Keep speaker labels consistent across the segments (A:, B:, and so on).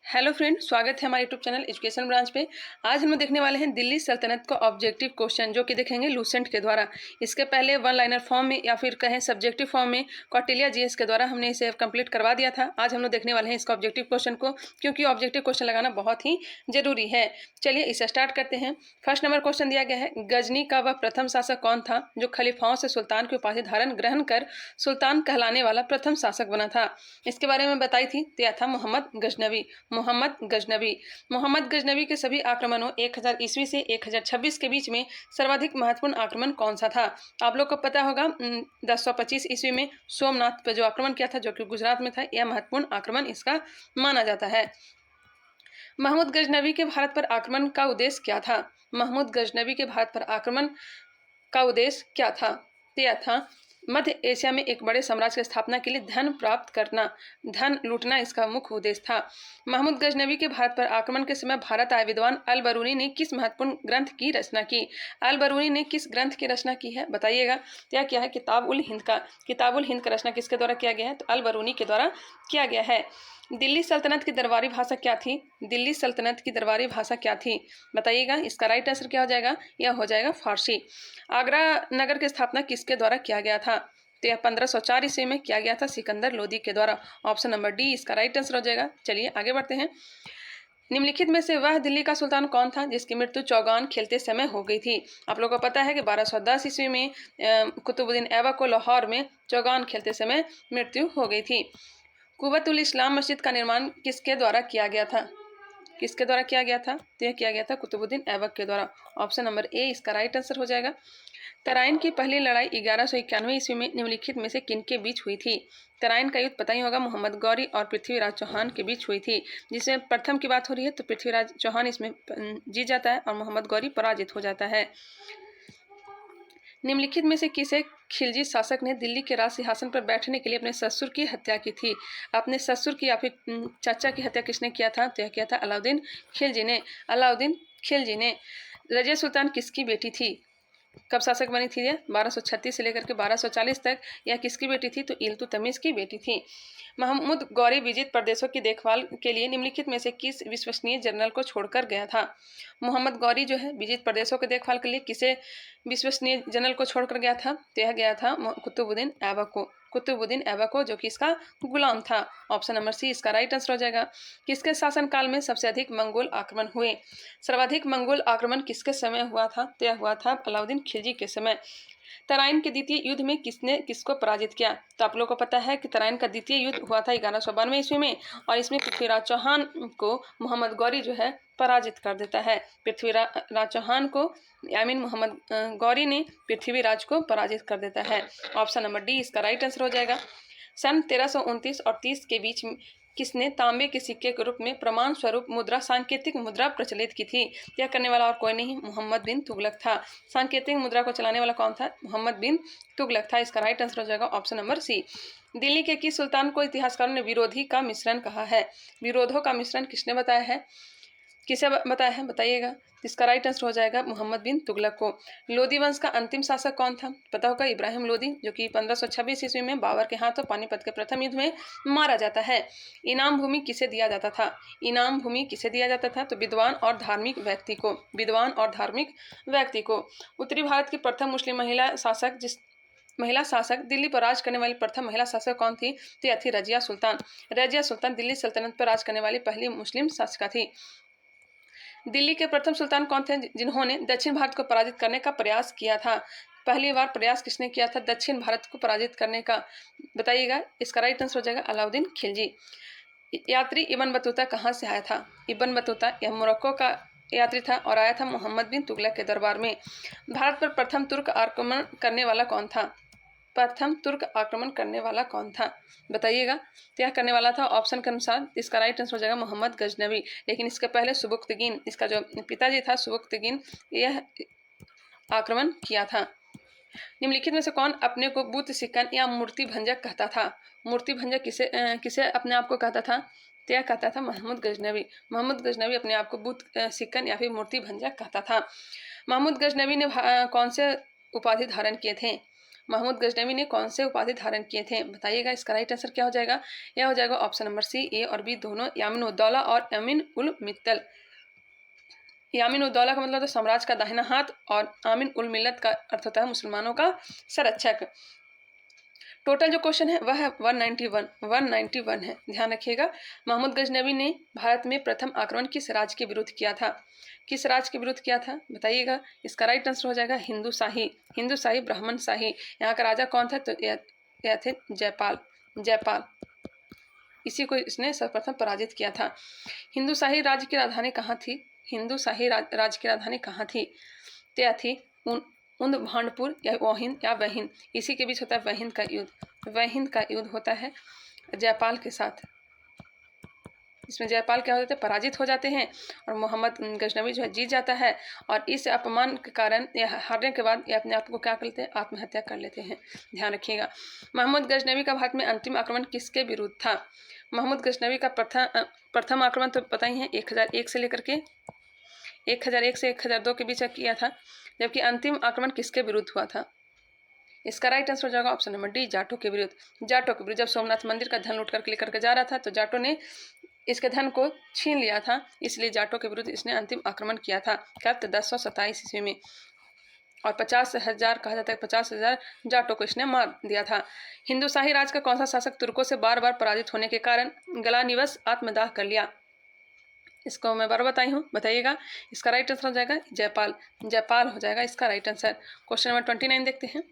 A: Hello friend, स्वागत है हमारे यूट्यूब चैनल एजुकेशन ब्रांच पे। आज हम देखने वाले हैं दिल्ली सल्तनत का ऑब्जेक्टिव क्वेश्चन, जो कि देखेंगे लूसेंट के द्वारा। इसके पहले वन लाइनर फॉर्म में या फिर कहें सब्जेक्टिव फॉर्म में कौटिल्य जीएस के द्वारा हमने इसे कंप्लीट करवा दिया था। आज हम लोग देखने वाले हैं इसका ऑब्जेक्टिव क्वेश्चन को, क्योंकि ऑब्जेक्टिव क्वेश्चन लगाना बहुत ही जरूरी है। चलिए इसे स्टार्ट करते हैं। फर्स्ट नंबर क्वेश्चन दिया गया है, गजनी का वह प्रथम शासक कौन था जो खलीफाओं से सुल्तान की उपाधि धारण ग्रहण कर सुल्तान कहलाने वाला प्रथम शासक बना था। इसके बारे में बताई थी, तो यह था मोहम्मद गजनवी। मोहम्मद गजनवी के सभी आक्रमणों 1000 ईस्वी से 1026 के बीच में सर्वाधिक महत्वपूर्ण आक्रमण कौन सा था? आप लोग को पता होगा 1025 ईस्वी में सोमनाथ पर जो आक्रमण किया था, जो कि गुजरात में था, यह महत्वपूर्ण आक्रमण इसका माना जाता है। महमूद गजनवी के भारत पर आक्रमण का उद्देश्य क्या था? महमूद गजनवी के भारत पर आक्रमण का उद्देश्य क्या था? तो यह था मध्य एशिया में एक बड़े साम्राज्य की स्थापना के लिए धन प्राप्त करना, धन लूटना इसका मुख्य उद्देश्य था। महमूद गजनवी के भारत पर आक्रमण के समय भारत आए विद्वान अल बरूनी ने किस महत्वपूर्ण ग्रंथ की रचना की? अल बरूनी ने किस ग्रंथ की रचना की है, बताइएगा। क्या क्या है? किताब उल हिंद का। किताब उल हिंद का रचना किसके द्वारा किया गया है? तो अल बरूनी के द्वारा किया गया है। दिल्ली सल्तनत की दरबारी भाषा क्या थी? दिल्ली सल्तनत की दरबारी भाषा क्या थी, बताइएगा। इसका राइट आंसर क्या हो जाएगा? यह हो जाएगा फारसी। आगरा नगर की स्थापना किसके द्वारा किया गया था? तो यह 1504 ईस्वी में किया गया था सिकंदर लोदी के द्वारा। ऑप्शन नंबर डी इसका राइट आंसर हो जाएगा। चलिए आगे बढ़ते हैं। निम्नलिखित में से वह दिल्ली का सुल्तान कौन था जिसकी मृत्यु चौगान खेलते समय हो गई थी? आप लोगों को पता है कि 1210 ईस्वी में कुतुबुद्दीन ऐबक को लाहौर में चौगान खेलते समय मृत्यु हो गई थी। कुव्वत उल इस्लाम मस्जिद का निर्माण किसके द्वारा किया गया था? किसके द्वारा किया गया था? तो यह किया गया था कुतुबुद्दीन ऐबक के द्वारा। ऑप्शन नंबर ए इसका राइट आंसर हो जाएगा। तराइन की पहली लड़ाई 1191 ईस्वी में निम्नलिखित में से किनके बीच हुई थी? तराइन का युद्ध पता ही होगा, मोहम्मद गौरी और पृथ्वीराज चौहान के बीच हुई थी। जिसमें प्रथम की बात हो रही है तो पृथ्वीराज चौहान इसमें जीत जाता है और मोहम्मद गौरी पराजित हो जाता है। निम्नलिखित में से किसे खिलजी शासक ने दिल्ली के राज सिंहासन पर बैठने के लिए अपने ससुर की हत्या की थी? अपने ससुर की या फिर चाचा की हत्या किसने किया था? तो यह किया था अलाउद्दीन खिलजी ने। अलाउद्दीन खिलजी ने। रजिया सुल्तान किसकी बेटी थी? कब शासक बनी थी यह? 1236 से लेकर के 1240 तक। यह किसकी बेटी थी? तो इल्तुतमिश की बेटी थी। महमूद गौरी विजित प्रदेशों की देखभाल के लिए निम्नलिखित में से किस विश्वसनीय जनरल को छोड़कर गया था? मोहम्मद गौरी जो है विजित प्रदेशों की देखभाल के लिए किसे विश्वसनीय जनरल को छोड़कर गया था? तो यह गया था कुतुबुद्दीन ऐबक को। कुतुबुद्दीन ऐबक को, जो कि इसका गुलाम था। ऑप्शन नंबर सी इसका राइट आंसर हो जाएगा। किसके शासनकाल में सबसे अधिक मंगोल आक्रमण हुए? सर्वाधिक मंगोल आक्रमण किसके समय हुआ था? तो यह हुआ था अलाउद्दीन खिलजी के समय। तराइन के द्वितीय युद्ध में किसने किसको पराजित किया? तो आप लोगों को पता है कि तराइन का द्वितीय युद्ध हुआ था 1192 ईस्वी में, और इसमें पृथ्वीराज चौहान को मोहम्मद गौरी जो है पराजित कर देता है। पृथ्वीराज चौहान को मोहम्मद गौरी ने पृथ्वीराज को पराजित कर देता है। ऑप्शन नंबर डी इसका राइट आंसर हो जाएगा। सन 1329 और 30 के बीच किसने तांबे के सिक्के के रूप में प्रमाण स्वरूप मुद्रा सांकेतिक मुद्रा प्रचलित की थी? यह करने वाला और कोई नहीं, मोहम्मद बिन तुगलक था। सांकेतिक मुद्रा को चलाने वाला कौन था? मोहम्मद बिन तुगलक था। इसका राइट आंसर हो जाएगा ऑप्शन नंबर सी। दिल्ली के किस सुल्तान को इतिहासकारों ने विरोधी का मिश्रण कहा है? विरोधों का मिश्रण किसने बताया है? किसे बताया है, बताइएगा। इसका राइट आंसर हो जाएगा मोहम्मद बिन तुगलक को। लोदी वंश का अंतिम शासक कौन था? पता होगा इब्राहिम लोदी, जो कि 1526 ईस्वी में बाबर के हाथों पानीपत के प्रथम युद्ध में मारा जाता है। इनाम भूमि किसे दिया जाता था? इनाम भूमि किसे दिया जाता था? तो विद्वान और धार्मिक व्यक्ति को। विद्वान और धार्मिक व्यक्ति को। उत्तरी भारत की प्रथम मुस्लिम महिला शासक दिल्ली पर राज करने वाली प्रथम महिला शासक कौन थी? तो यह थी रजिया सुल्तान। रजिया सुल्तान दिल्ली सल्तनत पर राज करने वाली पहली मुस्लिम शासक थी। दिल्ली के प्रथम सुल्तान कौन थे जिन्होंने दक्षिण भारत को पराजित करने का प्रयास किया था? पहली बार प्रयास किसने किया था दक्षिण भारत को पराजित करने का? बताइएगा। इसका राइट आंसर हो जाएगा अलाउद्दीन खिलजी। यात्री इब्न बतूता कहाँ से आया था? इब्न बतूता यह मोरक्को का यात्री था और आया था मोहम्मद बिन तुगलक के दरबार में। भारत पर प्रथम तुर्क आक्रमण करने वाला कौन था? प्रथम तुर्क आक्रमण करने वाला कौन था, बताइएगा। तो यह करने वाला था ऑप्शन के अनुसार इसका राइट आंसर हो जाएगा मोहम्मद गजनवी। लेकिन इसके पहले सुबुक्तगीन, इसका जो पिताजी था सुबुक्तगीन, यह आक्रमण किया था। निम्नलिखित में से कौन अपने को बुत सिक्कन या मूर्ति भंजक कहता था? मूर्ति भंजक किसे अपने आप को कहता था? तो यह कहता था महमूद गजनवी। महमूद गजनवी अपने आप को बुत सिक्कन या फिर मूर्ति भंजक कहता था। महमूद गजनवी ने कौन से उपाधि धारण किए थे? महमूद गजनवी ने कौन से उपाधि धारण किए थे, बताइएगा। इसका राइट आंसर क्या हो जाएगा, यह हो जाएगा ऑप्शन नंबर सी, ए और बी दोनों, यामिन उद्दौला और अमीन उल मित्तल। यामिन उद्दौला का मतलब तो साम्राज्य का दाहिना हाथ, और आमिन उल मिल्लत का अर्थ होता है मुसलमानों का संरक्षक। टोटल जो क्वेश्चन है वह है 191 है, ध्यान रखिएगा। महमूद गजनवी ने भारत में प्रथम आक्रमण किस राज्य के विरुद्ध किया था, किस राज्य के विरुद्ध किया था, बताइएगा। इसका राइट आंसर हो जाएगा हिंदू शाही ब्राह्मण शाही। यहाँ का राजा कौन था, तो यह थे जयपाल। इसी को इसने सर्वप्रथम पराजित किया था। हिंदू शाही राज्य की राजधानी कहाँ थी, हिंदू शाही राज्य की राजधानी कहाँ थी, तो यह थी उन्द भांडपुर या वहिंद। इसी के बीच होता है वहिंद का युद्ध होता है जयपाल के साथ। इसमें जयपाल क्या हो जाते हैं, पराजित हो जाते हैं, और मोहम्मद गजनवी जो है जीत जाता है, और इस अपमान के कारण यह हारने के बाद ये अपने आप को क्या कर लेते हैं, आत्महत्या कर लेते हैं, ध्यान रखिएगा। महमूद गजनवी का भारत में अंतिम आक्रमण किसके विरुद्ध था, महमूद गजनवी का प्रथम आक्रमण तो पता ही है 1001 से लेकर के 1001 से 1002 के बीच किया था, जबकि अंतिम आक्रमण किसके विरुद्ध हुआ था। इसका राइट आंसर हो जाएगा ऑप्शन नंबर डी, जाटों के विरुद्ध। जब सोमनाथ मंदिर का धन लूट करके लेकर के जा रहा था, तो जाटों ने इसके धन को छीन लिया था, इसलिए जाटों के विरुद्ध इसने अंतिम आक्रमण किया था। कब, 1027 ईस्वी में, और 50,000 कहा जाता है, 50,000 जाटों को इसने मार दिया था। हिंदू शाही राज का कौन सा शासक तुर्कों से बार बार पराजित होने के कारण गलानिवश आत्मदाह कर लिया, इसको मैं बार बताई हूँ, बताइएगा। इसका राइट आंसर हो जाएगा जयपाल हो जाएगा इसका राइट आंसर। क्वेश्चन नंबर 29 देखते हैं।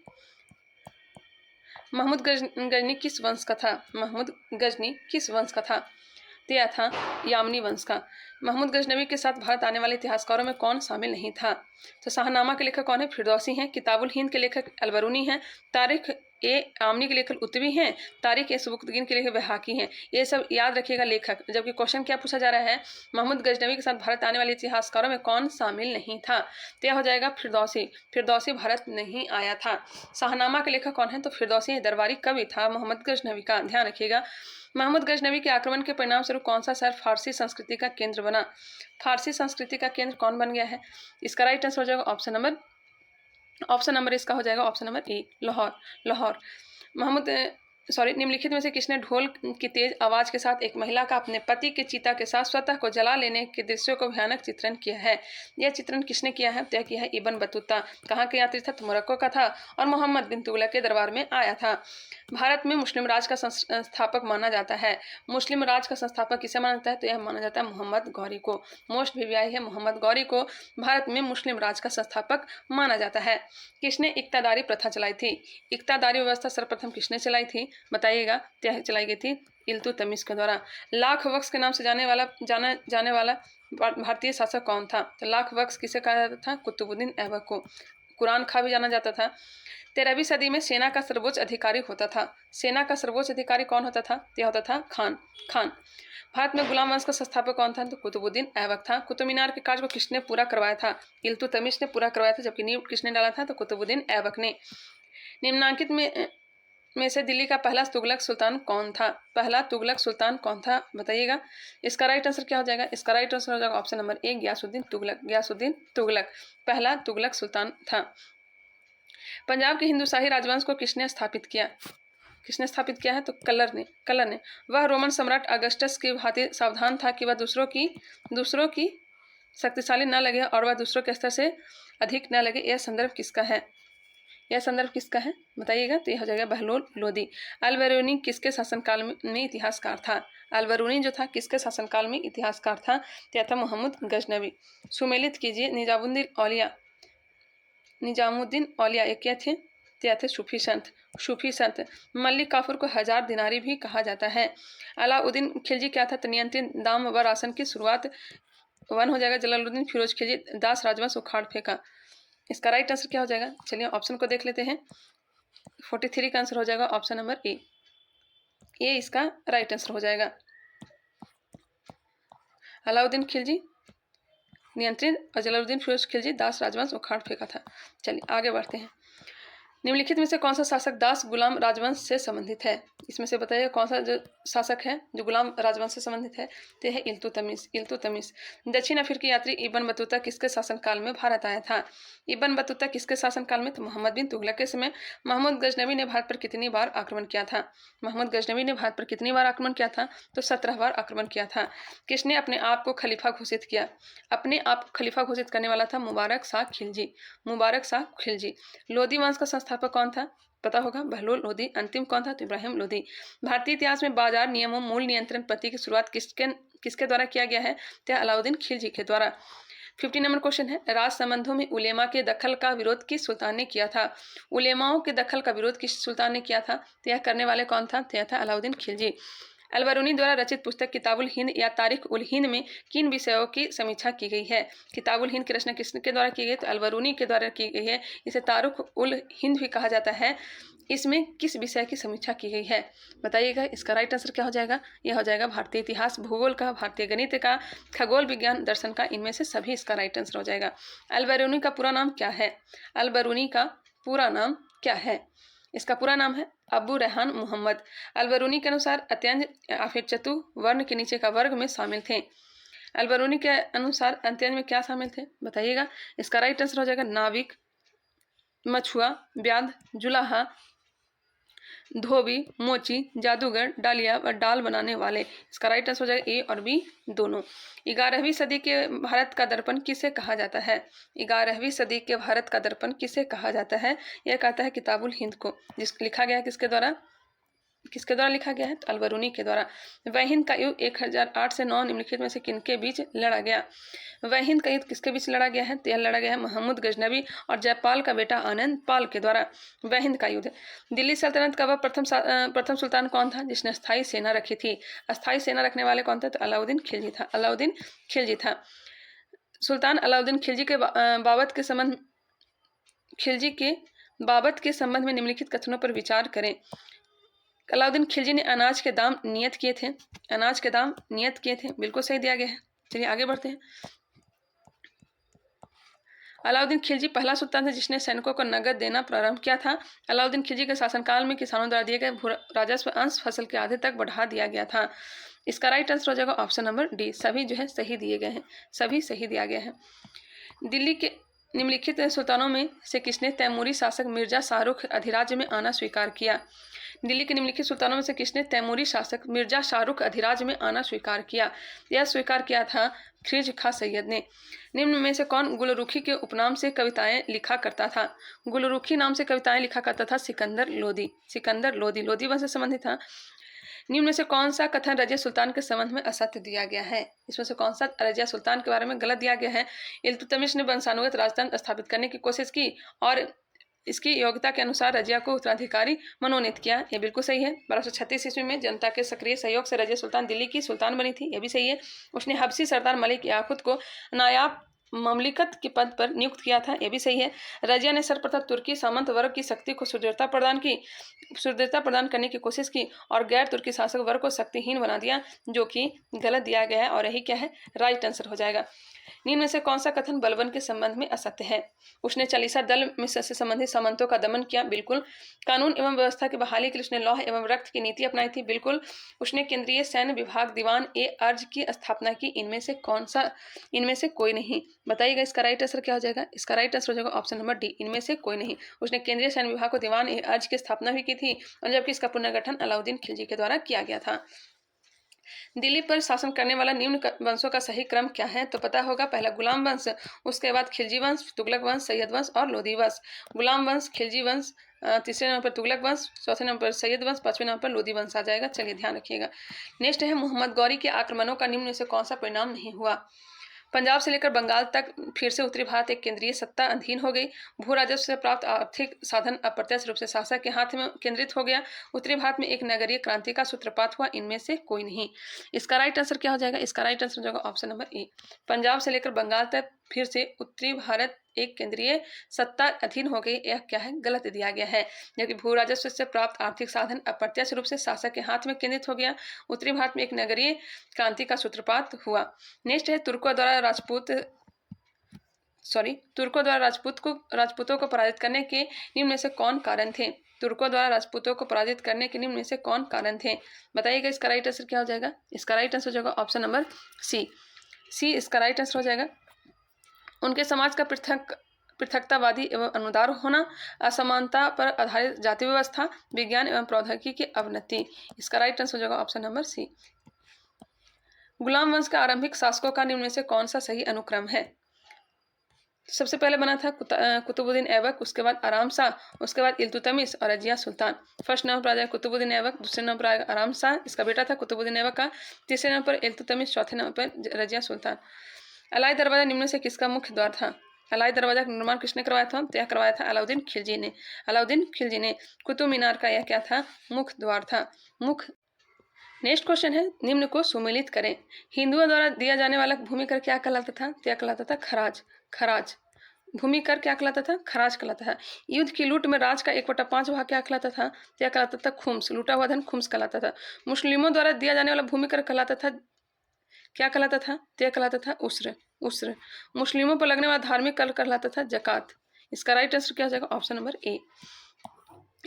A: महमूद गजनी किस वंश का था, महमूद गजनी किस वंश का था, यह था यामनी वंश का। महमूद गजनवी के साथ भारत आने वाले इतिहासकारों में कौन शामिल नहीं था, तो शाहनामा के लेखक कौन है, फिरदौसी हैं। किताबुल हिंद के लेखक अलबरूनी हैं। तारीख ए आमनी के लेखक उतवी हैं। तारीख ए सुबुक्तगीन के लेखक बहाकी हैं। ये सब याद रखिएगा लेखक। जबकि क्वेश्चन क्या पूछा जा रहा है, महमूद गजनवी के साथ भारत आने वाले इतिहासकारों में कौन शामिल नहीं था, तो यह हो जाएगा फिरदौसी भारत नहीं आया था। शाहनामा के लेखक कौन है, तो फिरदौसी दरबारी कवि था मोहम्मद गजनवी का, ध्यान रखिएगा। महमूद गजनवी के आक्रमण के परिणाम स्वरूप कौन सा शहर फारसी संस्कृति का केंद्र बना, फारसी संस्कृति का केंद्र कौन बन गया है, इसका राइट आंसर हो जाएगा ऑप्शन नंबर इसका हो जाएगा ऑप्शन नंबर ए, लाहौर। निम्नलिखित में से किसने ढोल की तेज आवाज के साथ एक महिला का अपने पति के चिता के साथ स्वतः को जला लेने के दृश्यों को भयानक चित्रण किया है, यह चित्रण किसने किया है, तय किया है इब्न बतूता। कहाँ के यात्री था, तो मोरक्को का था, और मोहम्मद बिन तुगलक के दरबार में आया था। भारत में मुस्लिम राज का संस्थापक माना जाता है, मुस्लिम राज का संस्थापक किसे माना जाता है, तो यह माना जाता है मोहम्मद गौरी को। मोस्ट वीवीआई है, मोहम्मद गौरी को भारत में मुस्लिम राज का संस्थापक माना जाता है। किसने इक्तादारी प्रथा चलाई थी, इक्तादारी व्यवस्था सर्वप्रथम किसने चलाई थी, बताइएगा। यह चलाई गई थी इल्तुतमिश के द्वारा। लाख वक्स के नाम से जाने वाला भारतीय शासक कौन था, तो लाख वक्स किसे कहा जाता था, कुतुबुद्दीन ऐबक को। कुरान खा भी जाना जाता था। 13वीं सदी में सेना का सर्वोच्च अधिकारी होता था, सेना का सर्वोच्च अधिकारी कौन होता था, यह होता था खान। भारत में गुलाम वंश का संस्थापक कौन था, तो कुतुबुद्दीन ऐबक था। कुतुब मीनार के कार्य को किसने पूरा करवाया था, इल्तुतमिश ने पूरा करवाया था, जबकि नींव किसने डाला था, तो कुतुबुद्दीन ऐबक ने। निम्नांकित में से दिल्ली का पहला तुगलक सुल्तान कौन था, बताइएगा। इसका राइट आंसर क्या हो जाएगा, इसका राइट आंसर हो जाएगा option number A, Ghiyasuddin Tughlaq पहला तुगलक सुल्तान था। पंजाब के हिंदू शाही राजवंश को किसने स्थापित किया है, तो कलर ने। वह रोमन सम्राट अगस्टस की भांति सावधान था कि वह दूसरों की शक्तिशाली न लगे और वह दूसरों के स्तर से अधिक न लगे। यह संदर्भ किसका है, बताइएगा। तो यह हो जाएगा बहलोल लोदी। अलबरूनी किसके शासनकाल में इतिहासकार था, अलबरूनी जो था किसके शासनकाल में इतिहासकार था, यह था मोहम्मद गजनवी। सुमेलित कीजिए, निजामुद्दीन औलिया एक क्या थे, यह थे सूफी संत। मलिक काफूर को 1000 दिनारी भी कहा जाता है। अलाउद्दीन खिलजी क्या था, तो नियंत्रित दाम व राशन की शुरुआत 1 हो जाएगा। जलालुद्दीन फिरोज खिलजी दास राजवंश उखाड़ फेंका। इसका राइट आंसर क्या हो जाएगा, चलिए ऑप्शन को देख लेते हैं। 43 का आंसर हो जाएगा ऑप्शन नंबर ए, ये इसका राइट आंसर हो जाएगा। अलाउद्दीन खिलजी नियंत्रित और जलालुद्दीन फिरोज खिलजी दास राजवंश उखाड़ फेंका था। चलिए आगे बढ़ते हैं। निम्नलिखित में से कौन सा शासक दास गुलाम राजवंश से संबंधित है? इसमें से बताइए कौन सा जो शासक है जो गुलाम राजवंश से संबंधित है? तो है इल्तुतमिश। इल्तुतमिश। दक्षिण अफ्रीकी यात्री इब्न बतूता किसके शासनकाल में भारत आया था? इब्न बतूता किसके शासनकाल में? तो मोहम्मद बिन तुगलक के समय। महमूद गजनवी ने भारत पर कितनी बार आक्रमण किया था? महमूद गजनवी ने भारत पर कितनी बार आक्रमण किया था? तो 17 बार आक्रमण किया था। किसने अपने आप को खलीफा घोषित किया? अपने आप को खलीफा घोषित करने वाला था मुबारक शाह खिलजी। मुबारक शाह खिलजी। लोधी वंश का संस्थापक कौन था? पता होगा, बहलोल लोधी। अंतिम कौन था? तो इब्राहिम लोधी। भारतीय इतिहास में बाजार नियमों मूल नियंत्रण पद्धति की शुरुआत किसके द्वारा किया गया है? तो अलाउद्दीन खिलजी के द्वारा। 50 नंबर क्वेश्चन है, राज संबंधों में उलेमा के दखल का विरोध किस सुल्तान ने किया था? उलेमाओं के दखल का विरोध किस सुल्तान ने किया था? तो यह करने वाले कौन था? तो यह था अलाउद्दीन खिलजी। अलबरूनी द्वारा रचित पुस्तक किताबुल हिंद या तारीख उल हिंद में किन विषयों की समीक्षा की गई है? किताबुल हिंद की रचना किसके द्वारा की गई? तो अलबरूनी के द्वारा की गई है। इसे तारीख उल हिंद भी कहा जाता है। इसमें किस विषय की समीक्षा की गई है? बताइएगा। इसका राइट आंसर क्या हो जाएगा? यह हो जाएगा भारतीय इतिहास, भूगोल का, भारतीय गणित का, खगोल विज्ञान, दर्शन का। इनमें से सभी इसका राइट आंसर हो जाएगा। अलबरूनी का पूरा नाम क्या है? अलबरूनी का पूरा नाम क्या है? इसका पूरा नाम है अबू रेहान मोहम्मद। अलबरूनी के अनुसार अत्यंत या फिर चतु वर्ण के नीचे का वर्ग में शामिल थे। अलबरूनी के अनुसार अत्यंत में क्या शामिल थे? बताइएगा। इसका राइट आंसर हो जाएगा नाविक, मछुआ, व्याध, जुलाहा, धोबी, मोची, जादूगर, डालिया और डाल बनाने वाले। इसका राइट आंसर हो जाएगा ए और बी दोनों। 11वीं सदी के भारत का दर्पण किसे कहा जाता है? 11वीं सदी के भारत का दर्पण किसे कहा जाता है? यह कहता है किताबुल हिंद को। लिखा गया किसके द्वारा? किसके द्वारा लिखा गया है? तो अलबरूनी के द्वारा। वह हिंद का युद्ध 1008 से 9 निम्नलिखित में से किनके बीच लड़ा गया? वह हिंद का युद्ध किसके बीच लड़ा गया है? तो यह लड़ा गया है महमूद गजनवी और जयपाल का बेटा आनंद पाल के द्वारा। वह हिंद का युद्ध। दिल्ली सल्तनत का वह प्रथम सुल्तान कौन था जिसने स्थायी सेना रखी थी? अस्थायी सेना रखने वाले कौन थे? तो अलाउद्दीन खिलजी था। अलाउद्दीन खिलजी था। सुल्तान अलाउद्दीन खिलजी के बाबत के संबंध में निम्नलिखित कथनों पर विचार करें। अलाउद्दीन खिलजी ने अनाज के दाम नियत किए थे। अनाज के दाम नियत किए थे, बिल्कुल सही दिया गया है। चलिए आगे बढ़ते हैं। अलाउद्दीन खिलजी पहला सुल्तान था जिसने सैनिकों को नगद देना प्रारंभ किया था। अलाउद्दीन खिलजी के शासनकाल में किसानों द्वारा दिए गए राजस्व अंश फसल के आधे तक बढ़ा दिया गया था। इसका राइट आंसर हो जाएगा ऑप्शन नंबर डी। सभी जो है सही दिए गए हैं, सभी सही दिया गया है। दिल्ली के निम्नलिखित सुल्तानों में से किसने तैमूरी शासक मिर्जा शाहरुख अधिराज्य में आना स्वीकार किया? दिल्ली के निम्नलिखित सुल्तानों में से किसने तैमूरी शासक मिर्जा शाहरुख अधिराज्य में आना स्वीकार किया? यह स्वीकार किया था खिरज खां सैयद ने। निम्न में से कौन गुलरुखी के उपनाम से कविताएं लिखा करता था? गुलरुखी नाम से कविताएं लिखा करता था सिकंदर लोदी। सिकंदर लोदी लोधी वंश से संबंधित था। निम्न में से कौन सा कथन रजिया सुल्तान के संबंध में असत्य दिया गया है? इसमें से कौन सा रजिया सुल्तान के बारे में गलत दिया गया है? इल्तुतमिश ने वंशानुगत राजतंत्र स्थापित करने की कोशिश की और इसकी योग्यता के अनुसार रजिया को उत्तराधिकारी मनोनीत किया। यह बिल्कुल सही है। 1236 ईस्वी में जनता के सक्रिय सहयोग से रजिया सुल्तान दिल्ली की सुल्तान बनी थी। यह भी सही है। उसने हबसी सरदार मलिक याकुत को नायाब ममलिकत के पद पर नियुक्त किया था। यह भी सही है। रजिया ने सर्वप्रथम तुर्की सामंत वर्ग की शक्ति को सुदृढ़ता प्रदान करने की कोशिश की और गैर तुर्की शासक वर्ग को शक्तिहीन बना दिया, जो कि गलत दिया गया है और यही क्या है? राइट आंसर हो जाएगा। निम्न में से कौन सा कथन बलबन के संबंध में असत्य है? उसने चालीसा दल में से संबंधित सामंतों का दमन किया। बिल्कुल। कानून एवं व्यवस्था की बहाली के लिए उसने लौह एवं रक्त की नीति अपनाई थी। बिल्कुल। उसने केंद्रीय सैन्य विभाग दीवान ए अर्ज की स्थापना की। इनमें से कौन सा? इनमें से कोई नहीं। बताइएगा इसका राइट आंसर क्या हो जाएगा? इसका राइट आंसर हो जाएगा ऑप्शन नंबर डी। इनमें से कोई नहीं। उसने केंद्रीय सैन्य विभाग को दीवान ए अर्ज की स्थापना भी की थी और जबकि इसका पुनर्गठन अलाउद्दीन खिलजी के द्वारा किया गया था। दिल्ली पर शासन करने वाला निम्न वंशों का सही क्रम क्या है? तो पता होगा, पहला गुलाम वंश, उसके बाद खिलजी वंश, तुगलक वंश, सैयद वंश और लोधी वंश। गुलाम वंश, खिलजी वंश, तीसरे नंबर पर तुगलक वंश, चौथे नंबर पर सैयद वंश, पांचवें नंबर पर लोधी वंश आ जाएगा। चलिए ध्यान रखिएगा। नेक्स्ट है मोहम्मद गौरी के आक्रमणों का निम्न में से कौन सा परिणाम नहीं हुआ? पंजाब से लेकर बंगाल तक फिर से उत्तरी भारत एक केंद्रीय सत्ता अधीन हो गई। भू राजस्व से प्राप्त आर्थिक साधन अप्रत्यक्ष रूप से शासक के हाथ में केंद्रित हो गया। उत्तरी भारत में एक नगरीय क्रांति का सूत्रपात हुआ। इनमें से कोई नहीं। इसका राइट आंसर क्या हो जाएगा? इसका राइट आंसर हो जाएगा ऑप्शन नंबर ए। पंजाब से लेकर बंगाल तक फिर से उत्तरी भारत एक केंद्रीय सत्ता अधीन हो गई। यह क्या है? गलत दिया गया है। जबकि भू राजस्व से प्राप्त आर्थिक साधन अप्रत्यक्ष रूप से शासक के हाथ में केंद्रित हो गया। उत्तरी भारत में एक नगरीय क्रांति का सूत्रपात हुआ। नेक्स्ट है तुर्कों द्वारा राजपूत तुर्कों द्वारा राजपूतों को पराजित करने के निम्न में से कौन कारण थे? तुर्कों द्वारा राजपूतों को पराजित करने के निम्न में से कौन कारण थे? बताइएगा। इसका राइट आंसर क्या हो जाएगा? इसका राइट आंसर हो जाएगा ऑप्शन नंबर सी इसका राइट आंसर हो जाएगा। उनके समाज का पृथकतावादी एवं अनुदार होना, असमानता पर आधारित जाति व्यवस्था, विज्ञान एवं प्रौद्योगिकी की अवनति। इसका राइट आंसर हो जाएगा ऑप्शन नंबर सी। गुलाम वंश के आरंभिक शासकों का निम्न में से कौन सा सही अनुक्रम है? सबसे पहले बना था कुतुबुद्दीन ऐबक, उसके बाद आराम शाह, उसके बाद इल्तुतमिश और रजिया सुल्तान। फर्स्ट नंबर पर आ जाएगा कुतुबुद्दीन ऐबक, दूसरे नंबर पर आएगा आराम शाह, इसका बेटा था कुतुबुद्दीन ऐबक का, तीसरे नंबर पर इल्तुतमिश, चौथे नंबर पर रजिया सुल्तान। अलाई दरवाजा निम्न से किसका मुख्य द्वार था? अलाई दरवाजा का निर्माण किसने करवाया था? तो यह करवाया था अलाउद्दीन खिलजी ने। अलाउद्दीन खिलजी ने। कुतुब मीनार का यह क्या था? मुख्य द्वार था। नेक्स्ट क्वेश्चन है, निम्न को सुमेलित करें। हिंदुओं द्वारा दिया जाने वाला भूमि कर क्या कहलाता था? क्या कहलाता था? खराज। भूमि कर क्या कहलाता था? खराज कहलाता था। युद्ध की लूट में राज का 1/5 भाग क्या कहलाता था? क्या कहलाता था? खुम्स। लूटा हुआ धन खुम्स कहलाता था। मुस्लिमों द्वारा दिया जाने वाला भूमि कर कहलाता था, क्या कहलाता था? क्या कहलाता था? उस्र। मुस्लिमों पर लगने वाला धार्मिक कर कहलाता था जकात। इसका राइट आंसर क्या हो जाएगा? ऑप्शन नंबर ए।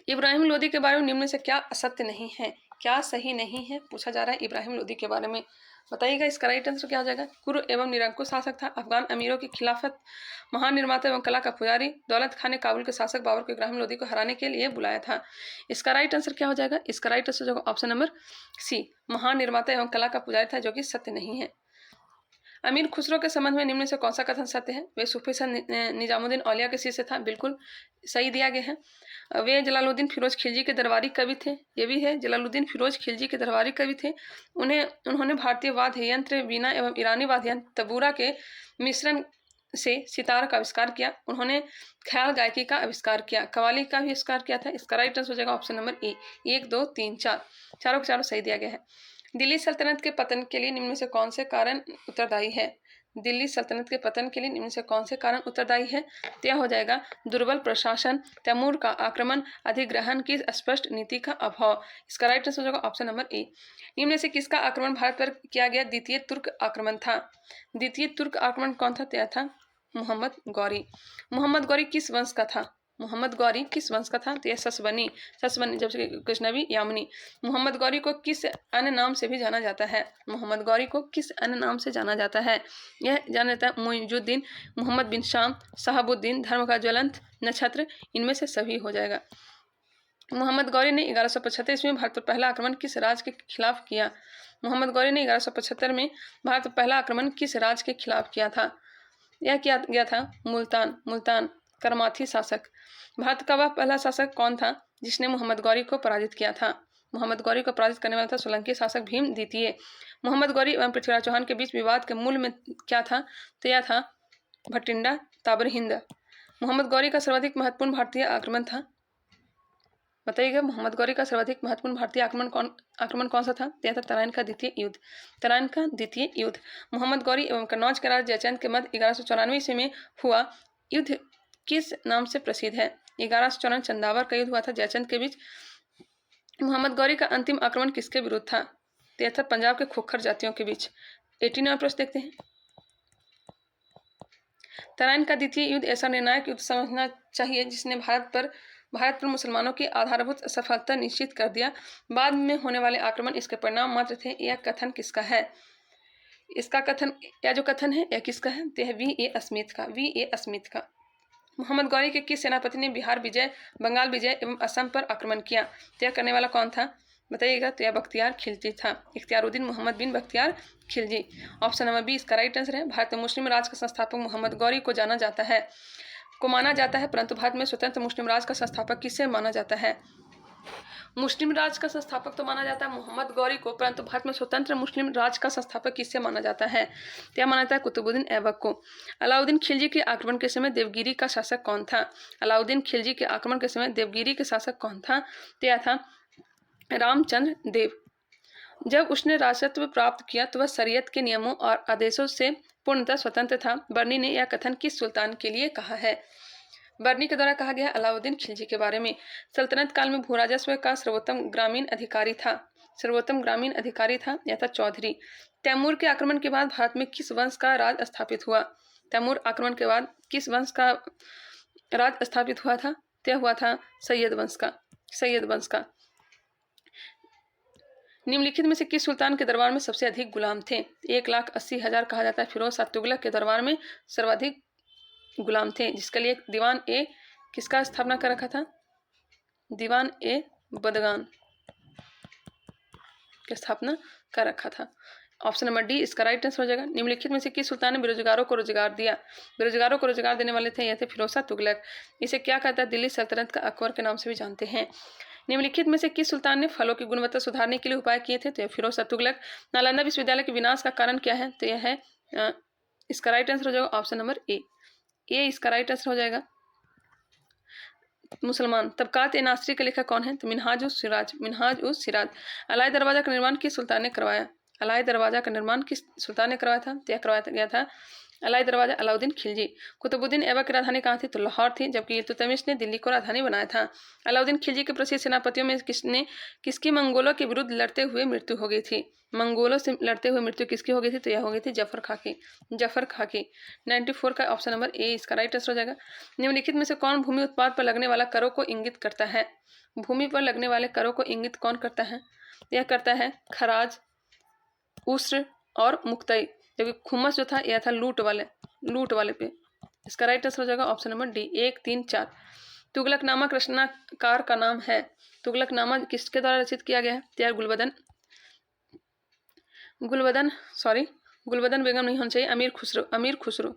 A: इब्राहिम लोदी के बारे में निम्न से क्या असत्य नहीं है? क्या सही नहीं है पूछा जा रहा है इब्राहिम लोदी के बारे में। बताइएगा। इसका राइट आंसर क्या हो जाएगा? कुर एवं निरंकुश शासक था, अफगान अमीरों की खिलाफत, महान निर्माता एवं कला का पुजारी। दौलत खान ने काबुल के शासक बाबर को इब्राहिम लोदी को हराने के लिए बुलाया था। इसका राइट आंसर क्या हो जाएगा? इसका राइट आंसर हो जाएगा ऑप्शन नंबर सी, महान निर्माता एवं कला का पुजारी था, जो कि सत्य नहीं है। अमीर खुसरो के संबंध में निम्न से कौन सा कथन सत्य है? वे सूफी संत निजामुद्दीन औलिया के शिष्य था, बिल्कुल सही दिया गया है। वे जलालुद्दीन फिरोज खिलजी के दरबारी कवि थे, ये भी है, जलालुद्दीन फिरोज खिलजी के दरबारी कवि थे। उन्होंने भारतीय वाद्य यंत्र वीणा एवं ईरानी वाद्य यंत्र तबूरा के मिश्रण से सितार का आविष्कार किया। उन्होंने ख्याल गायकी का आविष्कार किया, कवाली का भी आविष्कार किया था। इसका राइट आंसर हो जाएगा ऑप्शन नंबर ए। 1, 2, 3, 4 चारों के चारों सही दिया गया है। दिल्ली सल्तनत के पतन के लिए निम्न में से कौन से कारण उत्तरदायी है? दिल्ली सल्तनत के पतन के लिए निम्न से कौन से कारण उत्तरदायी है? तो यह हो जाएगा दुर्बल प्रशासन, तैमूर का आक्रमण, अधिग्रहण की स्पष्ट नीति का अभाव। इसका राइट आंसर हो जाएगा ऑप्शन नंबर ए। निम्न से किसका आक्रमण भारत पर किया गया? द्वितीय तुर्क आक्रमण था। द्वितीय तुर्क आक्रमण कौन था? तो यह था मोहम्मद गौरी। मोहम्मद गौरी किस वंश का था? मोहम्मद गौरी किस वंश का था? तो यह ससबनी, जब से गजनवी यामनी। मोहम्मद गौरी को किस अन्य नाम से भी जाना जाता है? मोहम्मद गौरी को किस अन्य नाम से जाना जाता है? यह जाना जाता है मुइजुद्दीन, मोहम्मद बिन शाम, साहबुद्दीन, धर्म का ज्वलंत नक्षत्र, इनमें से सभी हो जाएगा। मोहम्मद गौरी ने 1175 ईस्वी में भारत पर पहला आक्रमण किस राज्य के खिलाफ किया? मोहम्मद गौरी ने 1175 में भारत पर पहला आक्रमण किस राज्य के खिलाफ किया था? यह किया गया था मुल्तान करमाथी शासक। भारत का वह पहला शासक कौन था जिसने मोहम्मद गौरी को पराजित किया था? मोहम्मद गौरी को पराजित करने वाला था सोलंकी शासक भीम द्वितीय। मोहम्मद गौरी एवं पृथ्वीराज चौहान के बीच विवाद के मूल में क्या था? तो यह था भटिंडा ताबरहिंद। मोहम्मद गौरी का सर्वाधिक महत्वपूर्ण भारतीय आक्रमण था। बताइएगा। मोहम्मद गौरी का सर्वाधिक महत्वपूर्ण भारतीय आक्रमण कौन सा था? यह था तराइन का द्वितीय युद्ध। तराइन का द्वितीय युद्ध। मोहम्मद गौरी एवं कन्नौज के राजा जयचंद के मध्य 1194 ईस्वी में हुआ युद्ध किस नाम से प्रसिद्ध है? 1194 चंदावर का युद्ध हुआ था जयचंद के बीच। मोहम्मद गौरी का अंतिम आक्रमण किसके विरुद्ध था? तो यह था पंजाब के खोखर जातियों के बीच। 18 नंबर प्रश्न देखते हैं। तराइन का द्वितीय युद्ध ऐसा निर्णायक युद्ध समझना चाहिए जिसने भारत पर मुसलमानों की आधारभूत सफलता निश्चित कर दिया। बाद में होने वाले आक्रमण इसके परिणाम मात्र थे। यह कथन किसका है? इसका कथन, यह जो कथन है यह किसका है? तो यह वी.ए. स्मिथ का। मोहम्मद गौरी के किस सेनापति ने बिहार विजय, बंगाल विजय एवं असम पर आक्रमण किया? तो यह करने वाला कौन था? बताइएगा। तो यह बख्तियार खिलजी था, Ikhtiyaruddin Muhammad bin Bakhtiyar Khilji. Option number B इसका राइट आंसर है। भारत में मुस्लिम राज का संस्थापक मोहम्मद गौरी को माना जाता है, परंतु भारत में स्वतंत्र मुस्लिम राज का संस्थापक किसे माना जाता है? मुस्लिम राज का संस्थापक तो माना जाता है मोहम्मद गौरी को, परंतु भारत में स्वतंत्र मुस्लिम राज का संस्थापक किससे माना जाता है? क्या माना जाता है? कुतुबुद्दीन ऐबक को। अलाउद्दीन खिलजी के आक्रमण के समय देवगिरी का शासक कौन था? अलाउद्दीन खिलजी के आक्रमण के समय देवगिरी के शासक कौन था? तो यह था रामचंद्र देव। जब उसने राजत्व प्राप्त किया तो वह शरीयत के नियमों और आदेशों से पूर्णतः स्वतंत्र था। बर्नी ने यह कथन किस सुल्तान के लिए कहा है? बर्नी के द्वारा कहा गया अलाउद्दीन खिलजी के बारे में। सल्तनत काल में भू राजस्व का सर्वोत्तम ग्रामीण अधिकारी था, यह था चौधरी। तैमूर के आक्रमण के बाद भारत में किस वंश का राज स्थापित हुआ? तैमूर आक्रमण के बाद किस वंश का राज स्थापित हुआ था? तो यह हुआ था सैयद वंश का। सैयद वंश का। निम्नलिखित में से किस सुल्तान के दरबार में सबसे अधिक गुलाम थे? 1,80,000 कहा जाता है। फिरोज शाह तुगलक के दरबार में सर्वाधिक गुलाम थे, जिसके लिए दीवान ए किसका स्थापना कर रखा था? दीवान ए बदगान की स्थापना कर रखा था। ऑप्शन नंबर डी इसका राइट आंसर हो जाएगा। निम्नलिखित में से किस सुल्तान ने बेरोजगारों को रोजगार दिया? बेरोजगारों को रोजगार देने वाले थे यह थे फिरोज शाह तुगलक। इसे क्या कहता है? दिल्ली सल्तनत का अकबर के नाम से भी जानते हैं। निम्नलिखित में से किस सुल्तान ने फलों की गुणवत्ता सुधारने के लिए उपाय किए थे? तो यह फिरोज शाह तुगलक। नालंदा विश्वविद्यालय के विनाश का कारण क्या है? तो यह है इसका राइट आंसर हो जाएगा ऑप्शन नंबर ए इसका राइट आंसर हो जाएगा। मुसलमान। तबकात ए नासरी का लेखक कौन है? तो मिनहाज उस सिराज। मिनहाज उस सिराज। अलाई दरवाजा का निर्माण किस सुल्तान ने करवाया? अलाई दरवाजा का निर्माण किस सुल्तान ने करवाया था? तो यह करवाया गया था अलाई दरवाजा अलाउद्दीन खिलजी। कुतुबुद्दीन ऐबक की राजधानी कहाँ थी? तो लाहौर थी, जबकि इल्तुतमिश ने दिल्ली को राजधानी बनाया था। अलाउद्दीन खिलजी के प्रसिद्ध सेनापतियों में किसकी मंगोलों के विरुद्ध लड़ते हुए मृत्यु हो गई थी? मंगोलों से लड़ते हुए मृत्यु किसकी हो गई थी? तो यह हो गई थी जफर खां की। जफर खां की। 94 का ऑप्शन नंबर ए इसका राइट आंसर हो जाएगा। निम्नलिखित में से कौन भूमि उत्पाद पर लगने वाला करों को इंगित करता है? भूमि पर लगने वाले करों को इंगित कौन करता है? यह करता है खराज, उस्र और मुक्तई, जबकि खुमस जो था यह था लूट वाले पे। इसका राइट आंसर हो जाएगा ऑप्शन नंबर डी 1, 3, 4। तुगलकनामा रचनाकार का नाम है? तुगलकनामा किसके द्वारा रचित किया गया है? त्यार गुलबदन बेगम नहीं होना चाहिए, अमीर खुसरो।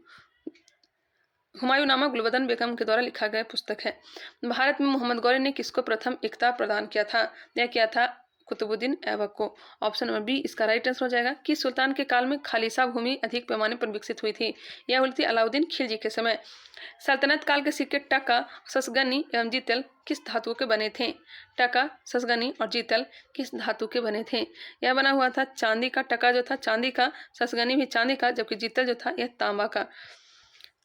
A: हुमायूं नामा गुलबदन बेगम के द्वारा लिखा गया पुस्तक है। भारत में मोहम्मद गौरी ने किसको प्रथम इक्ता प्रदान किया था? यह किया था कुतुबुद्दीन ऐबक को। ऑप्शन नंबर बी इसका राइट आंसर हो जाएगा। किस सुल्तान के काल में खालिसा भूमि अधिक पैमाने पर विकसित हुई थी? यह हुई थी अलाउद्दीन खिलजी के समय। सल्तनत काल के सिक्के टका, ससगनी एवं जीतल किस धातु के बने थे? टका, ससगनी और जीतल किस धातु के बने थे? यह बना हुआ था चांदी का। टका जो था चांदी का, ससगनी भी चांदी का, जबकि जीतल जो था यह तांबा का।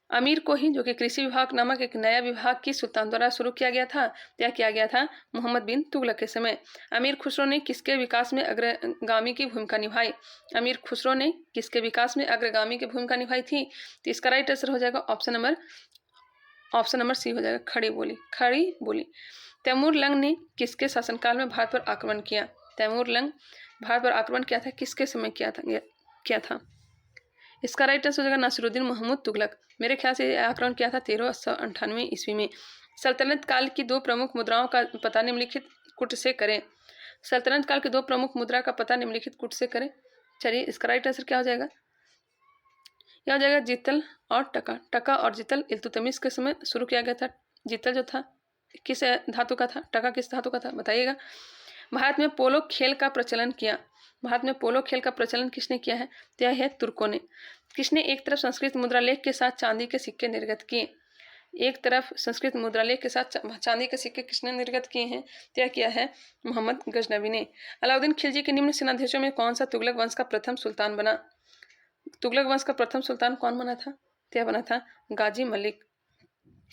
A: अमीर को ही, जो कि कृषि विभाग नामक एक नया विभाग किस सुल्तान द्वारा शुरू किया गया था? यह किया गया था मोहम्मद बिन तुगलक के समय। अमीर खुसरो ने किसके विकास में अग्रगामी की भूमिका निभाई? अमीर खुसरो ने किसके विकास में अग्रगामी की भूमिका निभाई थी? तो इसका राइट आंसर हो जाएगा ऑप्शन नंबर सी हो जाएगा खड़ी बोली। तैमूर लंग ने किसके शासनकाल में भारत पर आक्रमण किया? तैमूर लंग भारत पर आक्रमण किया था किसके समय किया था? इसका राइट आंसर हो जाएगा नासिरुद्दीन महमूद तुगलक। मेरे ख्याल से आक्रमण किया था 1398 ईस्वी में। सल्तनत काल की दो प्रमुख मुद्राओं का पता निम्नलिखित कुट से करें। सल्तनत काल की दो प्रमुख मुद्रा का पता निम्नलिखित कुट से करें। चलिए इसका राइट आंसर क्या हो जाएगा? यह हो जाएगा जीतल और टका। टका और जीतल इल्तुतमिश के समय शुरू किया गया था। जीतल जो था किस धातु का था? टका किस धातु का था बताइएगा। भारत में पोलो खेल का प्रचलन किसने किया है? तो यह है तुर्कों ने। किसने एक तरफ संस्कृत मुद्रालेख के साथ चांदी के सिक्के निर्गत किए? एक तरफ संस्कृत मुद्रालेख के साथ चांदी के सिक्के किसने निर्गत किए हैं? तो यह किया है मोहम्मद गजनवी ने। अलाउद्दीन खिलजी के निम्न सेनाधीशों में कौन सा तुगलक वंश का प्रथम सुल्तान बना? तुगलक वंश का प्रथम सुल्तान कौन बना था? तो यह बना था गाजी मलिक,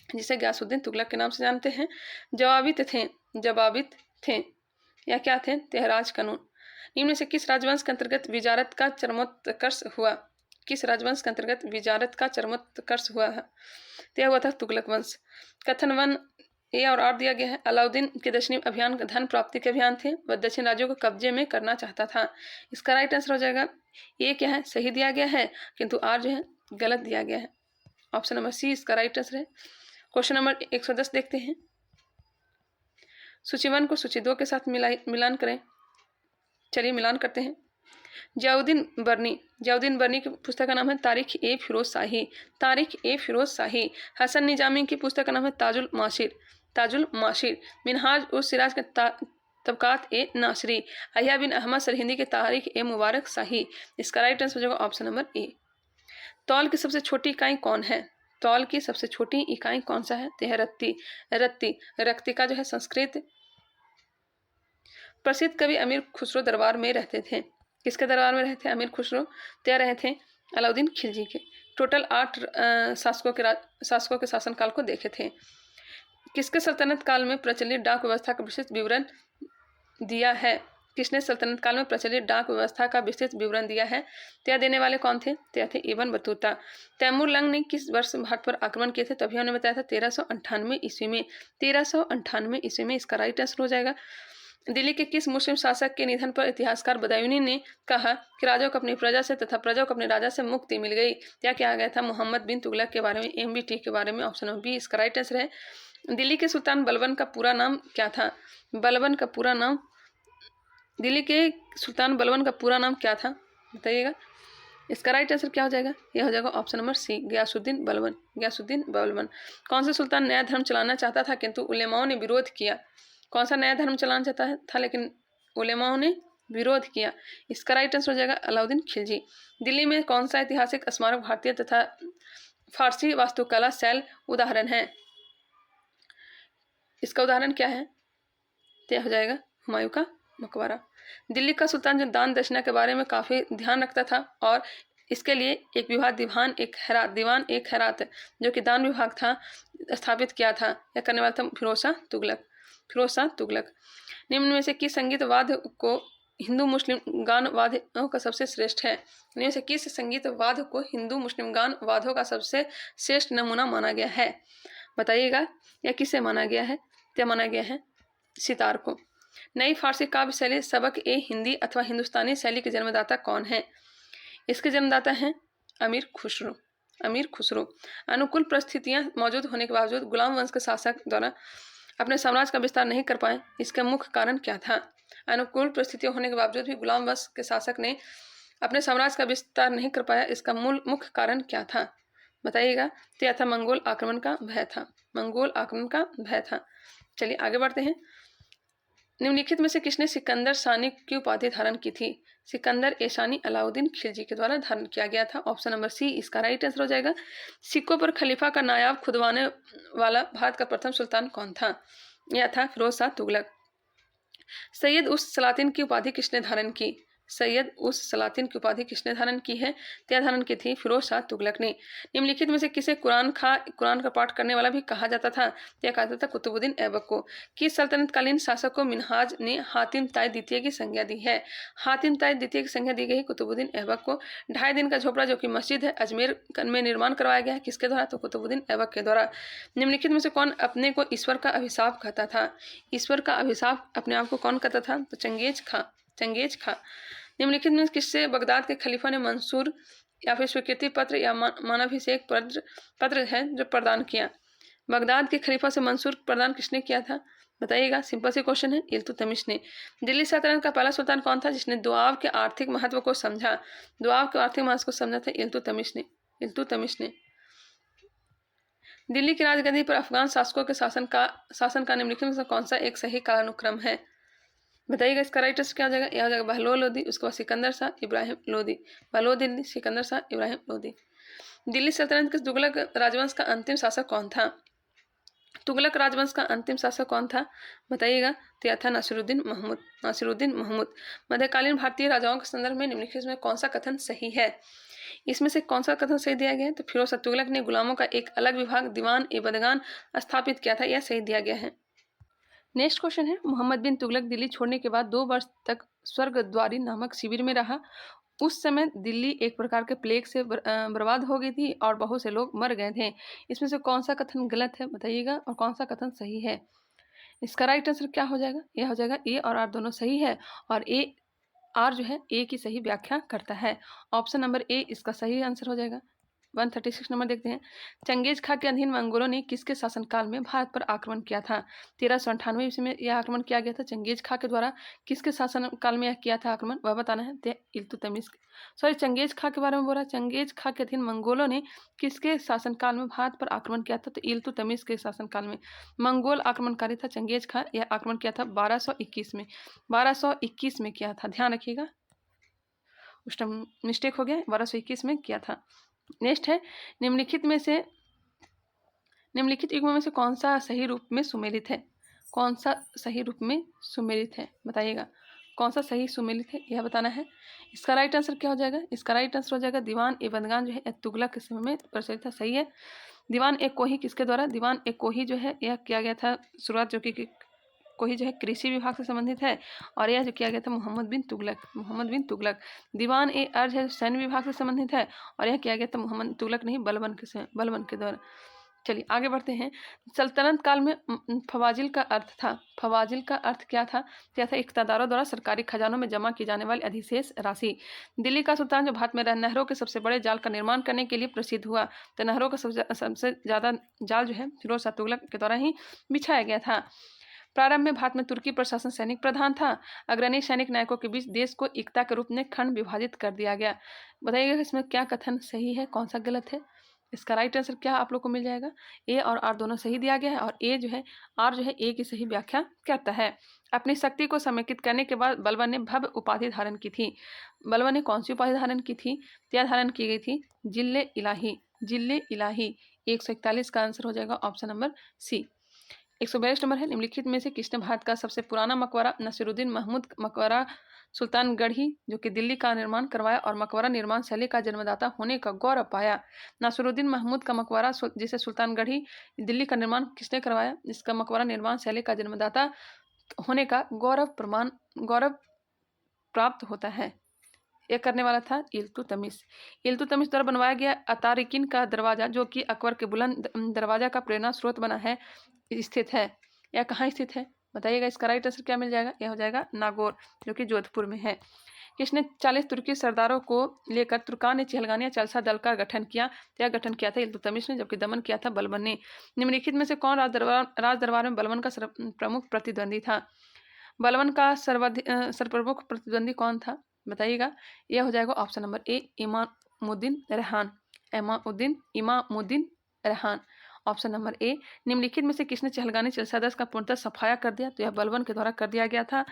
A: जिसे गयासुद्दीन तुगलक के नाम से जानते हैं। जवाबित थे या क्या थे? तेहराज कानून। निम्न से किस राजवंश के अंतर्गत विजारत का चरमोत्कर्ष हुआ? किस राजवंश के अंतर्गत विजारत का चरमोत्कर्ष हुआ है? तो यह हुआ था तुगलक वंश। कथन 1 ए और आर दिया गया है। अलाउद्दीन के दक्षिणी अभियान धन प्राप्ति के अभियान थे। वह दक्षिण राज्यों को कब्जे में करना चाहता था। इसका राइट आंसर हो जाएगा ए क्या है? सही दिया गया है, किंतु आर जो है गलत दिया गया है। ऑप्शन नंबर सी इसका राइट आंसर है। क्वेश्चन नंबर 110 देखते हैं। सूची 1 को सूची 2 के साथ मिलान करें। चलिए मिलान करते हैं। जियाउद्दीन बर्नी की पुस्तक का नाम है तारीख ए फिरोज शाही। हसन निजामी की पुस्तक का नाम है ताजुल माशिर। मिनहाज उस सिराज के तबकात ए नासरी। अहिया बिन अहमद सरहिंदी के तारीख ए मुबारक शाही। इसका राइट आंसर हो जाएगा ऑप्शन नंबर ए। तौल की सबसे छोटी इकाई कौन है? तौल की सबसे छोटी इकाई कौन सा है? तो है रत्ती का जो है संस्कृत। प्रसिद्ध कवि अमीर खुसरो दरबार में रहते थे। किसके दरबार में रहते? अमीर खुसरो तय रहे थे अलाउद्दीन खिलजी के। टोटल 8 शासकों के शासनकाल को देखे थे। किसके सल्तनत काल में प्रचलित डाक व्यवस्था का विशिष्ट विवरण दिया है? किसने सल्तनत काल में प्रचलित डाक व्यवस्था का विस्तृत विवरण दिया है? तो यह देने वाले कौन थे? तो यह थे इब्न बतूता। तैमूर लंग ने किस वर्ष भारत पर आक्रमण किए थे? तो अभी हमने बताया था 1398 ईस्वी में। 1398 ईस्वी में इसका राइट आंसर हो जाएगा। दिल्ली के किस मुस्लिम शासक के निधन पर इतिहासकार बदायूनी ने कहा कि राजाओं को अपनी प्रजा से तथा प्रजा को अपने राजा से मुक्ति मिल गई? क्या किया गया था? मोहम्मद बिन तुगलक के बारे में, MBT के बारे में। ऑप्शन नंबर बी इसका राइट आंसर है। दिल्ली के सुल्तान बलबन का पूरा नाम क्या था? बलबन का पूरा नाम, दिल्ली के सुल्तान बलबन का पूरा नाम क्या था? बताइएगा। इसका राइट आंसर क्या हो जाएगा? यह हो जाएगा option number C, Ghiyasuddin Balban. Ghiyasuddin Balban. कौन सा सुल्तान नया धर्म चलाना चाहता था किंतु उलेमाओं ने विरोध किया? कौन सा नया धर्म चलाना चाहता था लेकिन उलेमाओं ने विरोध किया? इसका राइट आंसर हो जाएगा अलाउद्दीन खिलजी। दिल्ली में कौन सा ऐतिहासिक स्मारक भारतीय तथा फारसी वास्तुकला शैल उदाहरण है? इसका उदाहरण क्या है? यह हो जाएगा हुमायूं का मकबरा। दिल्ली का सुल्तान जो दान दक्षिणा के बारे में काफ़ी ध्यान रखता था और इसके लिए एक विभाग दीवान एक हैरात जो कि दान विभाग था स्थापित किया था। यह करने वाला था फिरोज शाह तुगलक। निम्न में से किस संगीत वाद्य को हिंदू मुस्लिम गान वाद्यों का सबसे श्रेष्ठ है? निम्न से किस संगीत वाद्य को हिंदू मुस्लिम गान वाद्यों का सबसे श्रेष्ठ नमूना माना गया है? बताइएगा। यह किसे माना गया है? क्या माना गया है? सितार को। नई फारसी काव्य शैली सबक ए हिंदी अथवा हिंदुस्तानी शैली के जन्मदाता कौन है? इसके जन्मदाता हैं अमीर खुसरो। अनुकूल परिस्थितियां मौजूद होने के बावजूद गुलाम वंश के शासक द्वारा अपने साम्राज्य का विस्तार नहीं कर पाए, इसका मुख्य कारण क्या था? अनुकूल परिस्थितियां होने के बावजूद भी गुलाम वंश के शासक ने अपने साम्राज्य का विस्तार नहीं कर पाया, इसका मुख्य कारण क्या था? बताइएगा। तो यह था मंगोल आक्रमण का भय था। चलिए आगे बढ़ते हैं। निम्नलिखित में से किसने सिकंदर सानी की उपाधि धारण की थी? सिकंदर ए सानी अलाउद्दीन खिलजी के द्वारा धारण किया गया था। ऑप्शन नंबर सी इसका राइट आंसर हो जाएगा। सिक्कों पर खलीफा का नायाब खुदवाने वाला भारत का प्रथम सुल्तान कौन था? यह था फिरोज शाह तुगलक। सैयद उस सलातिन की उपाधि किसने धारण की? सैयद उस सलातिन की उपाधि किसने धारण की है? त्या धारण की थी फिरोज शाह तुगलक ने। निम्नलिखित में से किसे कुरान का पाठ करने वाला भी कहा जाता था? त्या कहा जाता था कुतुबुद्दीन ऐबक को। किस सल्तनतकालीन शासक को मिन्हाज ने हातिम ताई द्वितीय की संज्ञा दी है? हातिम ताई द्वितीय की संज्ञा दी गई कुतुबुद्दीन ऐबक को। 2.5 दिन का झोपड़ा जो कि मस्जिद है अजमेर में निर्माण करवाया गया है, किसके द्वारा? तो कुतुबुद्दीन ऐबक के द्वारा। निम्नलिखित में से कौन अपने को ईश्वर का अभिशाप कहता था? ईश्वर का अभिशाप अपने आप को कौन कहता था? तो चंगेज खा। निम्नलिखित में किससे बगदाद के खलीफा ने मंसूर या फिर स्वीकृति पत्र या मानाभिषेक पत्र है जो प्रदान किया? बगदाद के खलीफा से मंसूर प्रदान किसने किया था? बताइएगा। सिंपल सी क्वेश्चन है, इल्तुतमिश ने। दिल्ली सल्तनत का पहला सुल्तान कौन था जिसने दुआब के आर्थिक महत्व को समझा? था इल्तुतमिश ने। दिल्ली की राजगद्दी पर अफगान शासकों के शासन का निम्नलिखित में से कौन सा एक सही कालानुक्रम है? बताइएगा। इसका राइट आंसर क्या हो जाएगा? यह हो जाएगा बहलोल लोदी, उसके बाद सिकंदर शाह, इब्राहिम लोदी। बहलोल, सिकंदर शाह, इब्राहिम लोदी। दिल्ली सल्तनत के तुगलक राजवंश का अंतिम शासक कौन था? तुगलक राजवंश का अंतिम शासक कौन था? बताइएगा। तो यह था नासिरुद्दीन महमूद। मध्यकालीन भारतीय राजाओं के संदर्भ में निम्नलिखित में कौन सा कथन सही है? इसमें से कौन सा कथन सही दिया गया है? तो फिरोज शाह तुगलक ने गुलामों का एक अलग विभाग दीवान ए बदगान स्थापित किया था, यह सही दिया गया है। नेक्स्ट क्वेश्चन है, मोहम्मद बिन तुगलक दिल्ली छोड़ने के बाद 2 वर्ष तक स्वर्गद्वारी नामक शिविर में रहा। उस समय दिल्ली एक प्रकार के प्लेग से बर्बाद हो गई थी और बहुत से लोग मर गए थे। इसमें से कौन सा कथन गलत है? बताइएगा। और कौन सा कथन सही है? इसका राइट आंसर क्या हो जाएगा? यह हो जाएगा ए और आर दोनों सही है और आर जो है ए की सही व्याख्या करता है। ऑप्शन नंबर ए इसका सही आंसर हो जाएगा। 136 नंबर देखते हैं। चंगेज खा के अधीन मंगोलों ने किसके शासनकाल में भारत पर आक्रमण किया था? 1398 ईस्वी में यह आक्रमण किया गया था चंगेज खा के द्वारा। किसके शासनकाल में यह किया था आक्रमण, वह बताना है। चंगेज खा के बारे में बोला। चंगेज खा के अधीन मंगोलों ने किसके शासनकाल में भारत पर आक्रमण किया था? तो इल्तुतमिश के शासनकाल में। मंगोल आक्रमणकारी था चंगेज खा। यह आक्रमण किया था 1221 में। 1221 में किया था, ध्यान रखिएगा, उस टाइम मिस्टेक हो गया, 1221 में किया था। नेक्स्ट है, निम्नलिखित युग्म में से कौन सा सही रूप में सुमेलित है? कौन सा सही रूप में सुमेलित है? बताइएगा। कौन सा सही सुमेलित है यह बताना है। इसका राइट आंसर क्या हो जाएगा? इसका राइट आंसर हो जाएगा दीवान ए बदगान जो है तुगलक के समय में प्रचलित था, सही है। दीवान ए कोही किसके द्वारा? दीवान ए कोही जो है यह किया गया था शुरुआत, जो कि कोई जो है कृषि विभाग से संबंधित है, और यह जो किया गया था मोहम्मद बिन तुगलक। दीवान ए अर्ज है सैन्य विभाग से संबंधित है, और यह किया गया था मोहम्मद तुगलक नहीं बलबन के द्वारा। चलिए आगे बढ़ते हैं। सल्तनत काल में फवाजिल का अर्थ था, फवाजिल का अर्थ क्या था? इक़्तिदारों द्वारा सरकारी खजानों में जमा की जाने वाली अधिशेष राशि। दिल्ली का सुल्तान जो भारत में नहरों के सबसे बड़े जाल का निर्माण करने के लिए प्रसिद्ध हुआ, तो नहरों का सबसे ज़्यादा जाल जो है फिरोज शाह तुगलक के द्वारा ही बिछाया गया था। प्रारंभ में भारत में तुर्की प्रशासन सैनिक प्रधान था। अग्रणी सैनिक नायकों के बीच देश को एकता के रूप में खंड विभाजित कर दिया गया। बताइएगा इसमें क्या कथन सही है, कौन सा गलत है? इसका राइट आंसर क्या आप लोग को मिल जाएगा? ए और आर दोनों सही दिया गया है, और आर जो है ए की सही व्याख्या करता है। अपनी शक्ति को समेकित करने के बाद बलबन ने भव्य उपाधि धारण की थी। बलबन ने कौन सी उपाधि धारण की थी? क्या धारण की गई थी? जिले इलाही। 141 का आंसर हो जाएगा ऑप्शन नंबर सी। 142 नंबर है, निम्नलिखित में से किसने भारत का सबसे पुराना मकबरा नसीरुद्दीन महमूद मकबरा सुल्तानगढ़ी जो कि दिल्ली का निर्माण करवाया और मकबरा निर्माण शैली का जन्मदाता होने का गौरव पाया? नसीरुद्दीन महमूद का मकबरा जिसे सुल्तानगढ़ी दिल्ली का निर्माण किसने करवाया? इसका मकबरा निर्माण शैली का जन्मदाता होने का गौरव प्राप्त होता है। यह करने वाला था इल्तुतमिश द्वारा बनवाया गया अतारिकिन का दरवाजा जो कि अकबर के बुलंद दरवाजा का प्रेरणा स्रोत बना है, स्थित है। यह कहाँ स्थित है बताइएगा? इसका राइट आंसर क्या मिल जाएगा? यह हो जाएगा नागौर, जो कि जोधपुर में है। किसने 40 तुर्की सरदारों को लेकर तुर्कान ने चिहलगानिया चालसा दल का गठन किया? यह गठन किया था इल्तुतमिश ने, जबकि दमन किया था बलबन ने। निम्नलिखित में से कौन राज दरबार में बलबन का प्रमुख प्रतिद्वंदी था? बलबन का सर्वप्रमुख प्रतिद्वंदी कौन था बताइएगा? यह हो जाएगा ऑप्शन नंबर ए इमामुद्दीन रेहान। ऑप्शन नंबर ए। निम्नलिखित में से किसने चहलगानी चलसादस का पूर्णतः सफाया कर दिया? तो यह बलबन के द्वारा कर दिया गया था।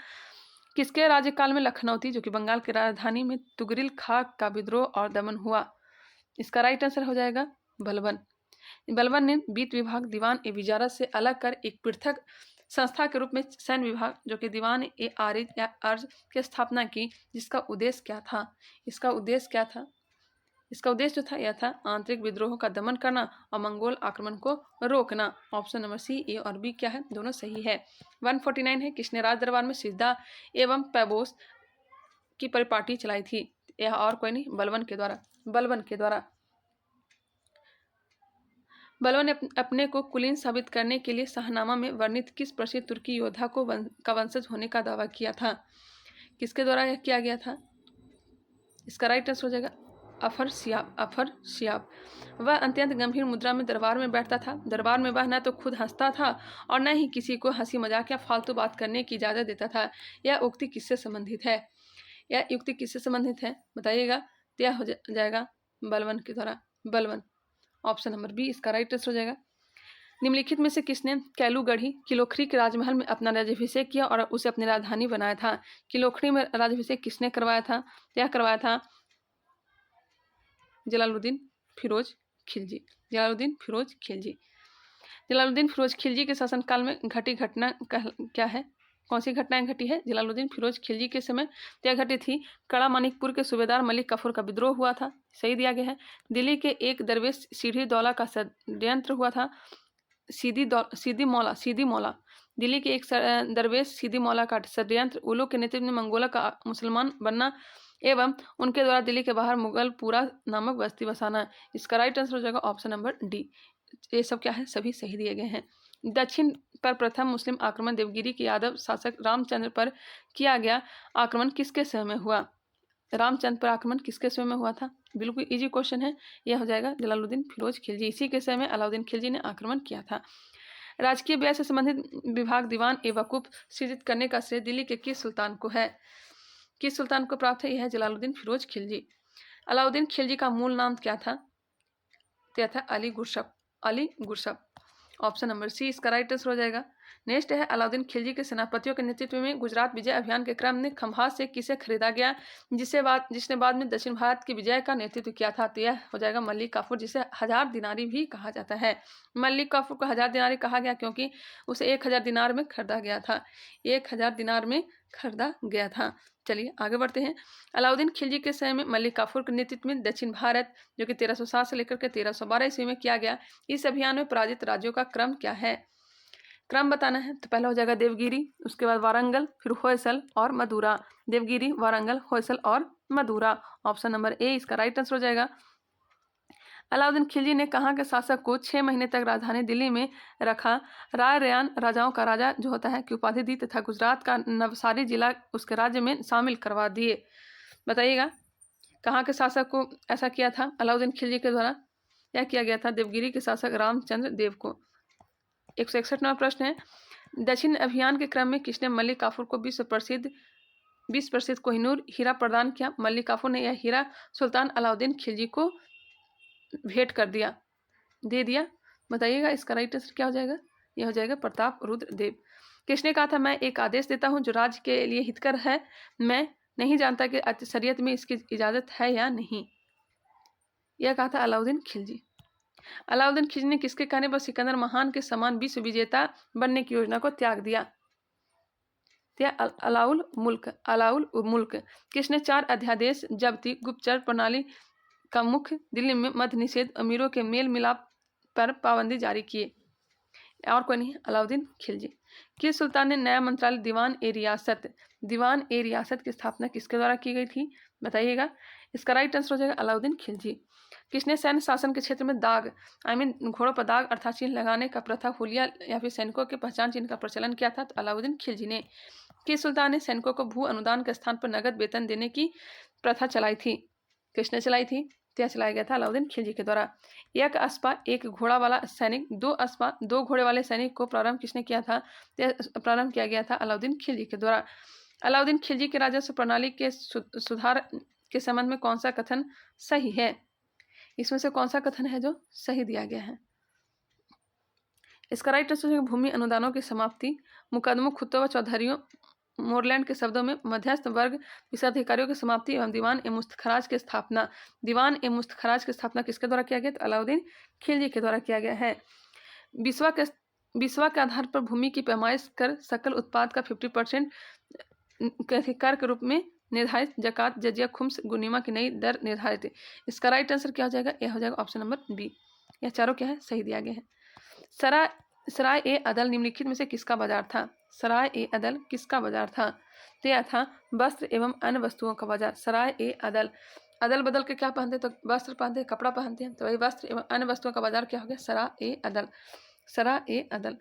A: किसके राज्यकाल में लखनऊती जो कि बंगाल की राजधानी में तुगरिल खाक का विद्रोह और दमन हुआ? इसका राइट आंसर हो जाएगा बलबन ने बीत विभाग दीवान ए विजारत से अलग कर एक पृथक संस्था के रूप में सैन्य विभाग जो कि दीवान ए आरिज या अर्ज की स्थापना की, जिसका उद्देश्य क्या था? इसका उद्देश्य जो था यह था आंतरिक विद्रोहों का दमन करना और मंगोल आक्रमण को रोकना। ऑप्शन नंबर सी ए और बी क्या है? दोनों सही है। 149 है, किसने राज दरबार में सिद्धा एवं पैबोस की परिपाटी चलाई थी? यह और कोई नहीं, बलबन के द्वारा। बलबन ने अपने को कुलीन साबित करने के लिए शाहनामा में वर्णित किस प्रसिद्ध तुर्की योद्धा का वंशज होने का दावा किया था? किसके द्वारा यह किया गया था? इसका राइट आंसर हो जाएगा अफर सियाब। वह अत्यंत गंभीर मुद्रा में दरबार में बैठता था। दरबार में वह न तो खुद हंसता था और न ही किसी को हंसी मजाक या फालतू बात करने की इजाज़त देता था। यह उक्ति किससे संबंधित है बताइएगा? यह हो जाएगा बलबन के द्वारा। ऑप्शन नंबर बी इसका राइट आंसर हो जाएगा। निम्नलिखित में से किसने कैलूगढ़ी किलोखरी के राजमहल में अपना राज्याभिषेक किया और उसे अपनी राजधानी बनाया था? किलोखरी में राज्याभिषेक किसने करवाया था? यह करवाया था जलालुद्दीन फिरोज खिलजी। जलालुद्दीन फिरोज खिलजी के शासनकाल में घटी घटना क्या है? कौन सी घटनाएं घटी है जलालुद्दीन फिरोज खिलजी के समय? यह घटी थी कड़ा मानिकपुर के सूबेदार मलिक काफूर का विद्रोह हुआ था, सही दिया गया है। दिल्ली के एक दरवेश सीधी दौला का षड्यंत्र हुआ था। सीधी मौला दिल्ली के एक दरवेश सीधी मौला का षड्यंत्र उलू के नेतृत्व में मंगोला का मुसलमान बनना एवं उनके द्वारा दिल्ली के बाहर मुगलपुरा नामक बस्ती बसाना। इसका राइट आंसर हो जाएगा ऑप्शन नंबर डी। ये सब क्या है? सभी सही दिए गए हैं। दक्षिण पर प्रथम मुस्लिम आक्रमण देवगिरी के यादव शासक रामचंद्र पर किया गया आक्रमण किसके समय में हुआ? रामचंद्र पर आक्रमण किसके समय में हुआ था? बिल्कुल इजी क्वेश्चन है। यह हो जाएगा जलालुद्दीन फिरोज खिलजी। इसी के समय अलाउद्दीन खिलजी ने आक्रमण किया था। राजकीय व्यय से संबंधित विभाग दीवान ए वकूफ सृजित करने का श्रेय दिल्ली के किस सुल्तान को है? किस सुल्तान को प्राप्त है? यह है जलालुद्दीन फिरोज खिलजी। अलाउद्दीन खिलजी का मूल नाम क्या था? क्या था? अली गुरशप। ऑप्शन नंबर सी इसका राइट आंसर हो जाएगा। नेक्स्ट है अलाउद्दीन खिलजी के सेनापतियों के नेतृत्व में गुजरात विजय अभियान के क्रम में खंभात से किसे खरीदा गया जिसने बाद में दक्षिण भारत की विजय का नेतृत्व किया था? तो यह हो जाएगा मलिक काफूर, जिसे 1000 दिनारी भी कहा जाता है। मलिक काफूर को 1000 दिनारी कहा गया क्योंकि उसे 1000 दिनार में खरीदा गया था। 1000 दिनार में खरीदा गया था। चलिए आगे बढ़ते हैं। अलाउद्दीन खिलजी के समय में मलिक काफूर के नेतृत्व में दक्षिण भारत जो कि 1307 से लेकर के 1312 ईस्वी में किया गया, इस अभियान में पराजित राज्यों का क्रम क्या है? क्रम बताना है तो पहला हो जाएगा देवगिरी, उसके बाद वारंगल, फिर होयसल और मदुरा। देवगिरी, वारंगल, होयसल और मदुरा। ऑप्शन नंबर ए इसका राइट आंसर हो जाएगा। अलाउद्दीन खिलजी ने कहाँ के शासक को 6 महीने तक राजधानी दिल्ली में रखा? राय रैन राजाओं का राजा जो होता है की उपाधि दी तथा गुजरात का नवसारी जिला उसके राज्य में शामिल करवा दिए। बताइएगा कहाँ के शासक को ऐसा किया था अलाउद्दीन खिलजी के द्वारा? यह किया गया था देवगिरी के शासक रामचंद्र देव को। 161 नंबर प्रश्न है, दक्षिण अभियान के क्रम में किसने मलिक काफूर को विश्व प्रसिद्ध कोहिनूर हीरा प्रदान किया? मलिक काफूर ने यह हीरा सुल्तान अलाउद्दीन खिलजी को भेंट कर दिया, दे दिया। बताइएगा इसका राइट आंसर क्या हो जाएगा? यह हो जाएगा प्रताप रुद्र देव। किसने कहा था मैं एक आदेश देता हूं जो राज्य के लिए हितकर है, मैं नहीं जानता कि शरीयत में इसकी इजाजत है या नहीं। यह कहा था अलाउद्दीन खिलजी। अलाउद्दीन खिलजी ने किसके कहने पर सिकंदर महान के समान विश्व विजेता बनने की योजना को त्याग दिया? अलाउल मुल्क। किसने 4 अध्यादेश जब्ती गुप्तचर प्रणाली का मुख्य दिल्ली में मद्य निषेध अमीरों के मेल मिलाप पर पाबंदी जारी किए? और कोई नहीं, अलाउद्दीन खिलजी। किस सुल्तान ने नया मंत्रालय दीवान ए रियासत की स्थापना किसके द्वारा की गई थी? बताइएगा इसका राइट आंसर हो जाएगा अलाउद्दीन खिलजी। किसने सैन्य शासन के क्षेत्र में दाग घोड़ों पर दाग अर्थात चिन्ह लगाने का प्रथा हुलिया या फिर सैनिकों के पहचान चिन्ह का प्रचलन किया था? तो अलाउद्दीन खिलजी ने। किस सुल्तान ने सैनिकों को भू अनुदान के स्थान पर नगद वेतन देने की प्रथा चलाई थी? किसने चलाई थी? यह चलाया गया था अलाउद्दीन खिलजी के द्वारा। एक अस्पा एक घोड़ा वाला सैनिक, 2 अस्पा 2 घोड़े वाले सैनिक को प्रारंभ किसने किया था? प्रारंभ किया गया था अलाउद्दीन खिलजी के द्वारा। अलाउद्दीन खिलजी के राजस्व प्रणाली के सुधार के संबंध में कौन सा कथन सही है? इसमें से कौन सा कथन है जो सही दिया गया है? इसका राइट आंसर है भूमि अनुदानों की समाप्ति, मुकदमों खुत्तों व चौधरियों मोरलैंड के शब्दों में मध्यस्थ वर्ग विषयाधिकारियों की समाप्ति एवं दीवान ए मुस्तखराज की स्थापना। दीवान ए मुस्तखराज की स्थापना किसके द्वारा किया गया? तो अलाउद्दीन खिलजी के द्वारा किया गया है। बिस्वा के आधार पर भूमि की पैमाइश कर सकल उत्पाद का 50% कर के रूप में निर्धारित जकात जजिया खुम्स गुनीमा की नई दर निर्धारित है। इसका राइट आंसर क्या हो जाएगा? यह हो जाएगा ऑप्शन नंबर बी। यह चारों क्या है? सही दिया गया है। सराय ए अदल निम्नलिखित में से किसका बाजार था? सराय ए अदल किसका बाजार था? तो यह था वस्त्र एवं अन्य वस्तुओं का बाजार। सराय ए अदल, अदल बदल के क्या पहनते? तो वस्त्र पहनते, कपड़ा पहनते हैं, तो वही वस्त्र एवं अन्य वस्तुओं का बाजार क्या हो गया? सराय ए अदल। सराय ए अदल।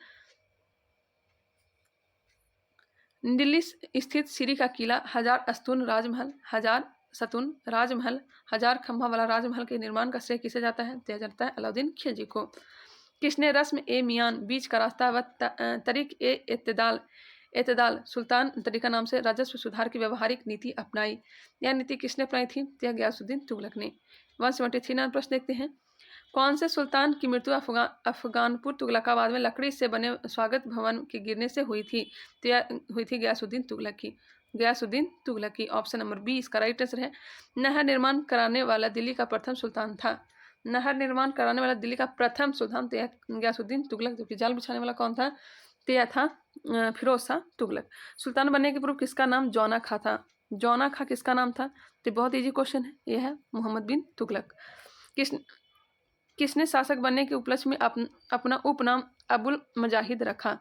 A: दिल्ली स्थित सीरी का किला, हजार स्तून राजमहल, हजार सतून राजमहल, हजार खंभा वाला राजमहल के निर्माण का श्रेय किसे जाता है? दिया जाता है अलाउद्दीन खिलजी को। किसने रस्म ए मियान बीच का रास्ता व तरीक ए एतदाल सुल्तान तरीका नाम से राजस्व सुधार की व्यवहारिक नीति अपनाई? यह नीति किसने अपनाई थी? यह गयासुद्दीन तुगलक ने। 173 नंबर प्रश्न देखते हैं, कौन से सुल्तान की मृत्यु अफगानपुर तुगलकाबाद में लकड़ी से बने स्वागत भवन के गिरने से हुई थी? तो यह हुई थी गयासुद्दीन तुगलक की। गयासुद्दीन तुगलक की। ऑप्शन नंबर बी इसका राइट आंसर है। नहर निर्माण कराने वाला दिल्ली का प्रथम सुल्तान था। नहर निर्माण कराने वाला दिल्ली का प्रथम सुल्तान गयासुद्दीन तुगलक। जबकि जाल बिछाने वाला कौन था? तो यह था फिरोज शाह तुगलक। सुल्तान बनने के पूर्व किसका नाम जौना खा था? जौना खा किसका नाम था? तो बहुत इजी क्वेश्चन है, यह है मोहम्मद बिन तुगलक। किसने शासक बनने के उपलक्ष्य में अपना उपनाम अबुल मजाहिद रखा?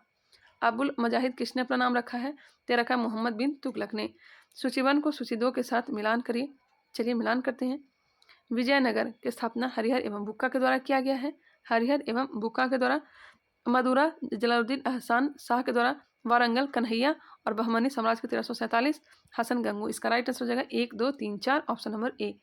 A: अबुल मजाहिद किसने अपना नाम रखा है? तो रखा मोहम्मद बिन तुगलक ने। सूची 1 को सूची 2 के साथ मिलान करिए। चलिए मिलान करते हैं। विजयनगर की स्थापना हरिहर एवं बुक्का के द्वारा किया गया है। हरिहर एवं बुक्का के द्वारा। मदुरा जलालुद्दीन अहसान शाह के द्वारा। वारंगल कन्हैया और बहमनी साम्राज्य के 1347 हसन गंगू। इसका राइट आंसर हो जाएगा 1, 2, 3, 4 ऑप्शन नंबर ए।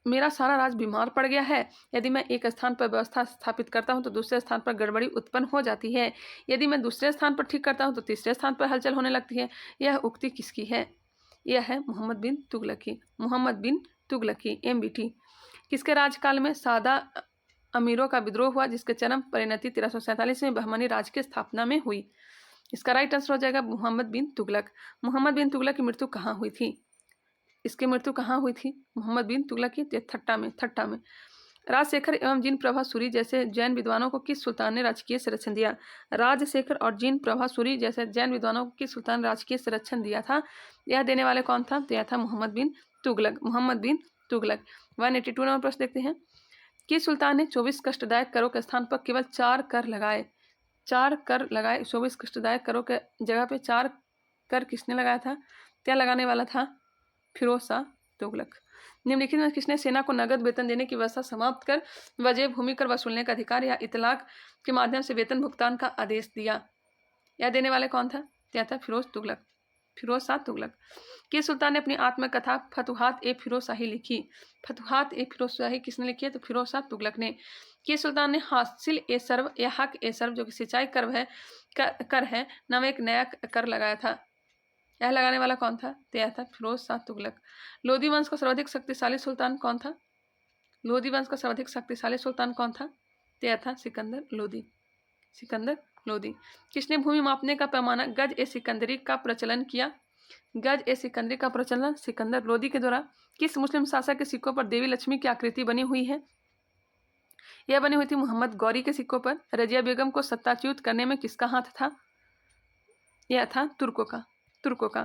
A: मेरा सारा राज बीमार पड़ गया है। यदि मैं एक स्थान पर व्यवस्था स्थापित करता हूं तो दूसरे स्थान पर गड़बड़ी उत्पन्न हो जाती है। यदि मैं दूसरे स्थान पर ठीक करता हूं तो तीसरे स्थान पर हलचल होने लगती है। यह उक्ति किसकी है? यह है मोहम्मद बिन तुगलक की। मोहम्मद बिन तुगलक की। MBT। किसके राजकाल में सादा अमीरों का विद्रोह हुआ जिसके चरम परिणति 1347 में बहमनी राज की स्थापना में हुई? इसका राइट आंसर हो जाएगा मोहम्मद बिन तुगलक। मोहम्मद बिन तुगलक की मृत्यु कहाँ हुई थी? इसकी मृत्यु कहाँ हुई थी मोहम्मद बिन तुगलक की? थट्टा में। राजशेखर एवं जीन प्रभा सूरी जैसे जैन विद्वानों को किस सुल्तान ने राजकीय संरक्षण दिया? राजशेखर और जीन प्रभा सूरी जैसे जैन विद्वानों को किस सुल्तान ने राजकीय संरक्षण दिया था? यह देने वाले कौन था? तो यह था मोहम्मद बिन तुगलक। मोहम्मद बिन तुगलक। 182 नंबर प्रश्न देखते हैं। किस सुल्तान ने 24 कष्टदायक करों के स्थान पर केवल 4 कर लगाए? 4 कर लगाए। 24 कष्टदायक करों के जगह पे 4 कर किसने लगाया था? क्या लगाने वाला था? फिरोज शाह तुगलक। निम्नलिखित में किसने सेना को नगद वेतन देने की व्यवस्था समाप्त कर वजह भूमि कर वसूलने का अधिकार या इतलाक के माध्यम से वेतन भुगतान का आदेश दिया? यह देने वाले कौन था? क्या था? फिरोज शाह तुगलक। किस सुल्तान ने अपनी आत्मकथा फतुहात ए फिरोज शाही लिखी? फतुहात ए फिरोज शाही किसने लिखी है? तो फिरोज शाह तुगलक ने। किस सुल्तान ने हासिल ए सर्व या हक ए सर्व जो कि सिंचाई कर है नाम एक नया कर लगाया था? यह लगाने वाला कौन था? तो यह था फिरोज शाह तुगलक। लोधी वंश का सर्वाधिक शक्तिशाली सुल्तान कौन था? लोधी वंश का सर्वाधिक शक्तिशाली सुल्तान कौन था? तो यह था सिकंदर लोधी। किसने भूमि मापने का पैमाना गज ए सिकंदरी का प्रचलन किया? गज ए सिकंदरी का प्रचलन सिकंदर लोधी के द्वारा। किस मुस्लिम शासक के सिक्कों पर देवी लक्ष्मी की आकृति बनी हुई है? यह बनी हुई थी मोहम्मद गौरी के सिक्कों पर। रजिया बेगम को सत्ताच्युत करने में किसका हाथ था? यह था तुर्कों का।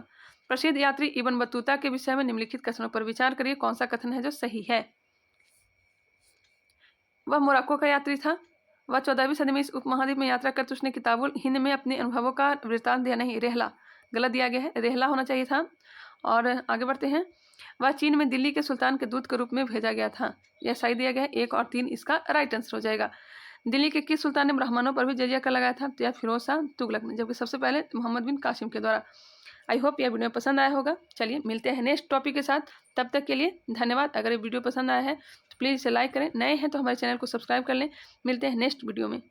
A: प्रसिद्ध यात्री इब्न बतूता के विषय में निम्नलिखित कथनों पर विचार करिए, कौन सा कथन है जो सही है? वह मोरक्को का यात्री था। वह 14वीं सदी में इस उपमहाद्वीप में यात्रा करते उसने किताबुल हिंद में अपने अनुभवों का वृत्तांत दिया। नहीं, रेहला गलत दिया गया है, रेहला होना चाहिए था। और आगे बढ़ते हैं। वह चीन में दिल्ली के सुल्तान के दूत के रूप में भेजा गया था। यह सही दिया गया है। 1 और 3 इसका राइट आंसर हो जाएगा। दिल्ली के किस सुल्तान ने ब्राह्मणों पर भी जजिया कर लगाया था? तो यह फिरोज शाह तुगलक ने, जबकि सबसे पहले मोहम्मद बिन कासिम के द्वारा। आई होप यह वीडियो पसंद आया होगा। चलिए मिलते हैं नेक्स्ट टॉपिक के साथ। तब तक के लिए धन्यवाद। अगर ये वीडियो पसंद आया है तो प्लीज़ इसे लाइक करें। नए हैं तो हमारे चैनल को सब्सक्राइब कर लें। मिलते हैं नेक्स्ट वीडियो में।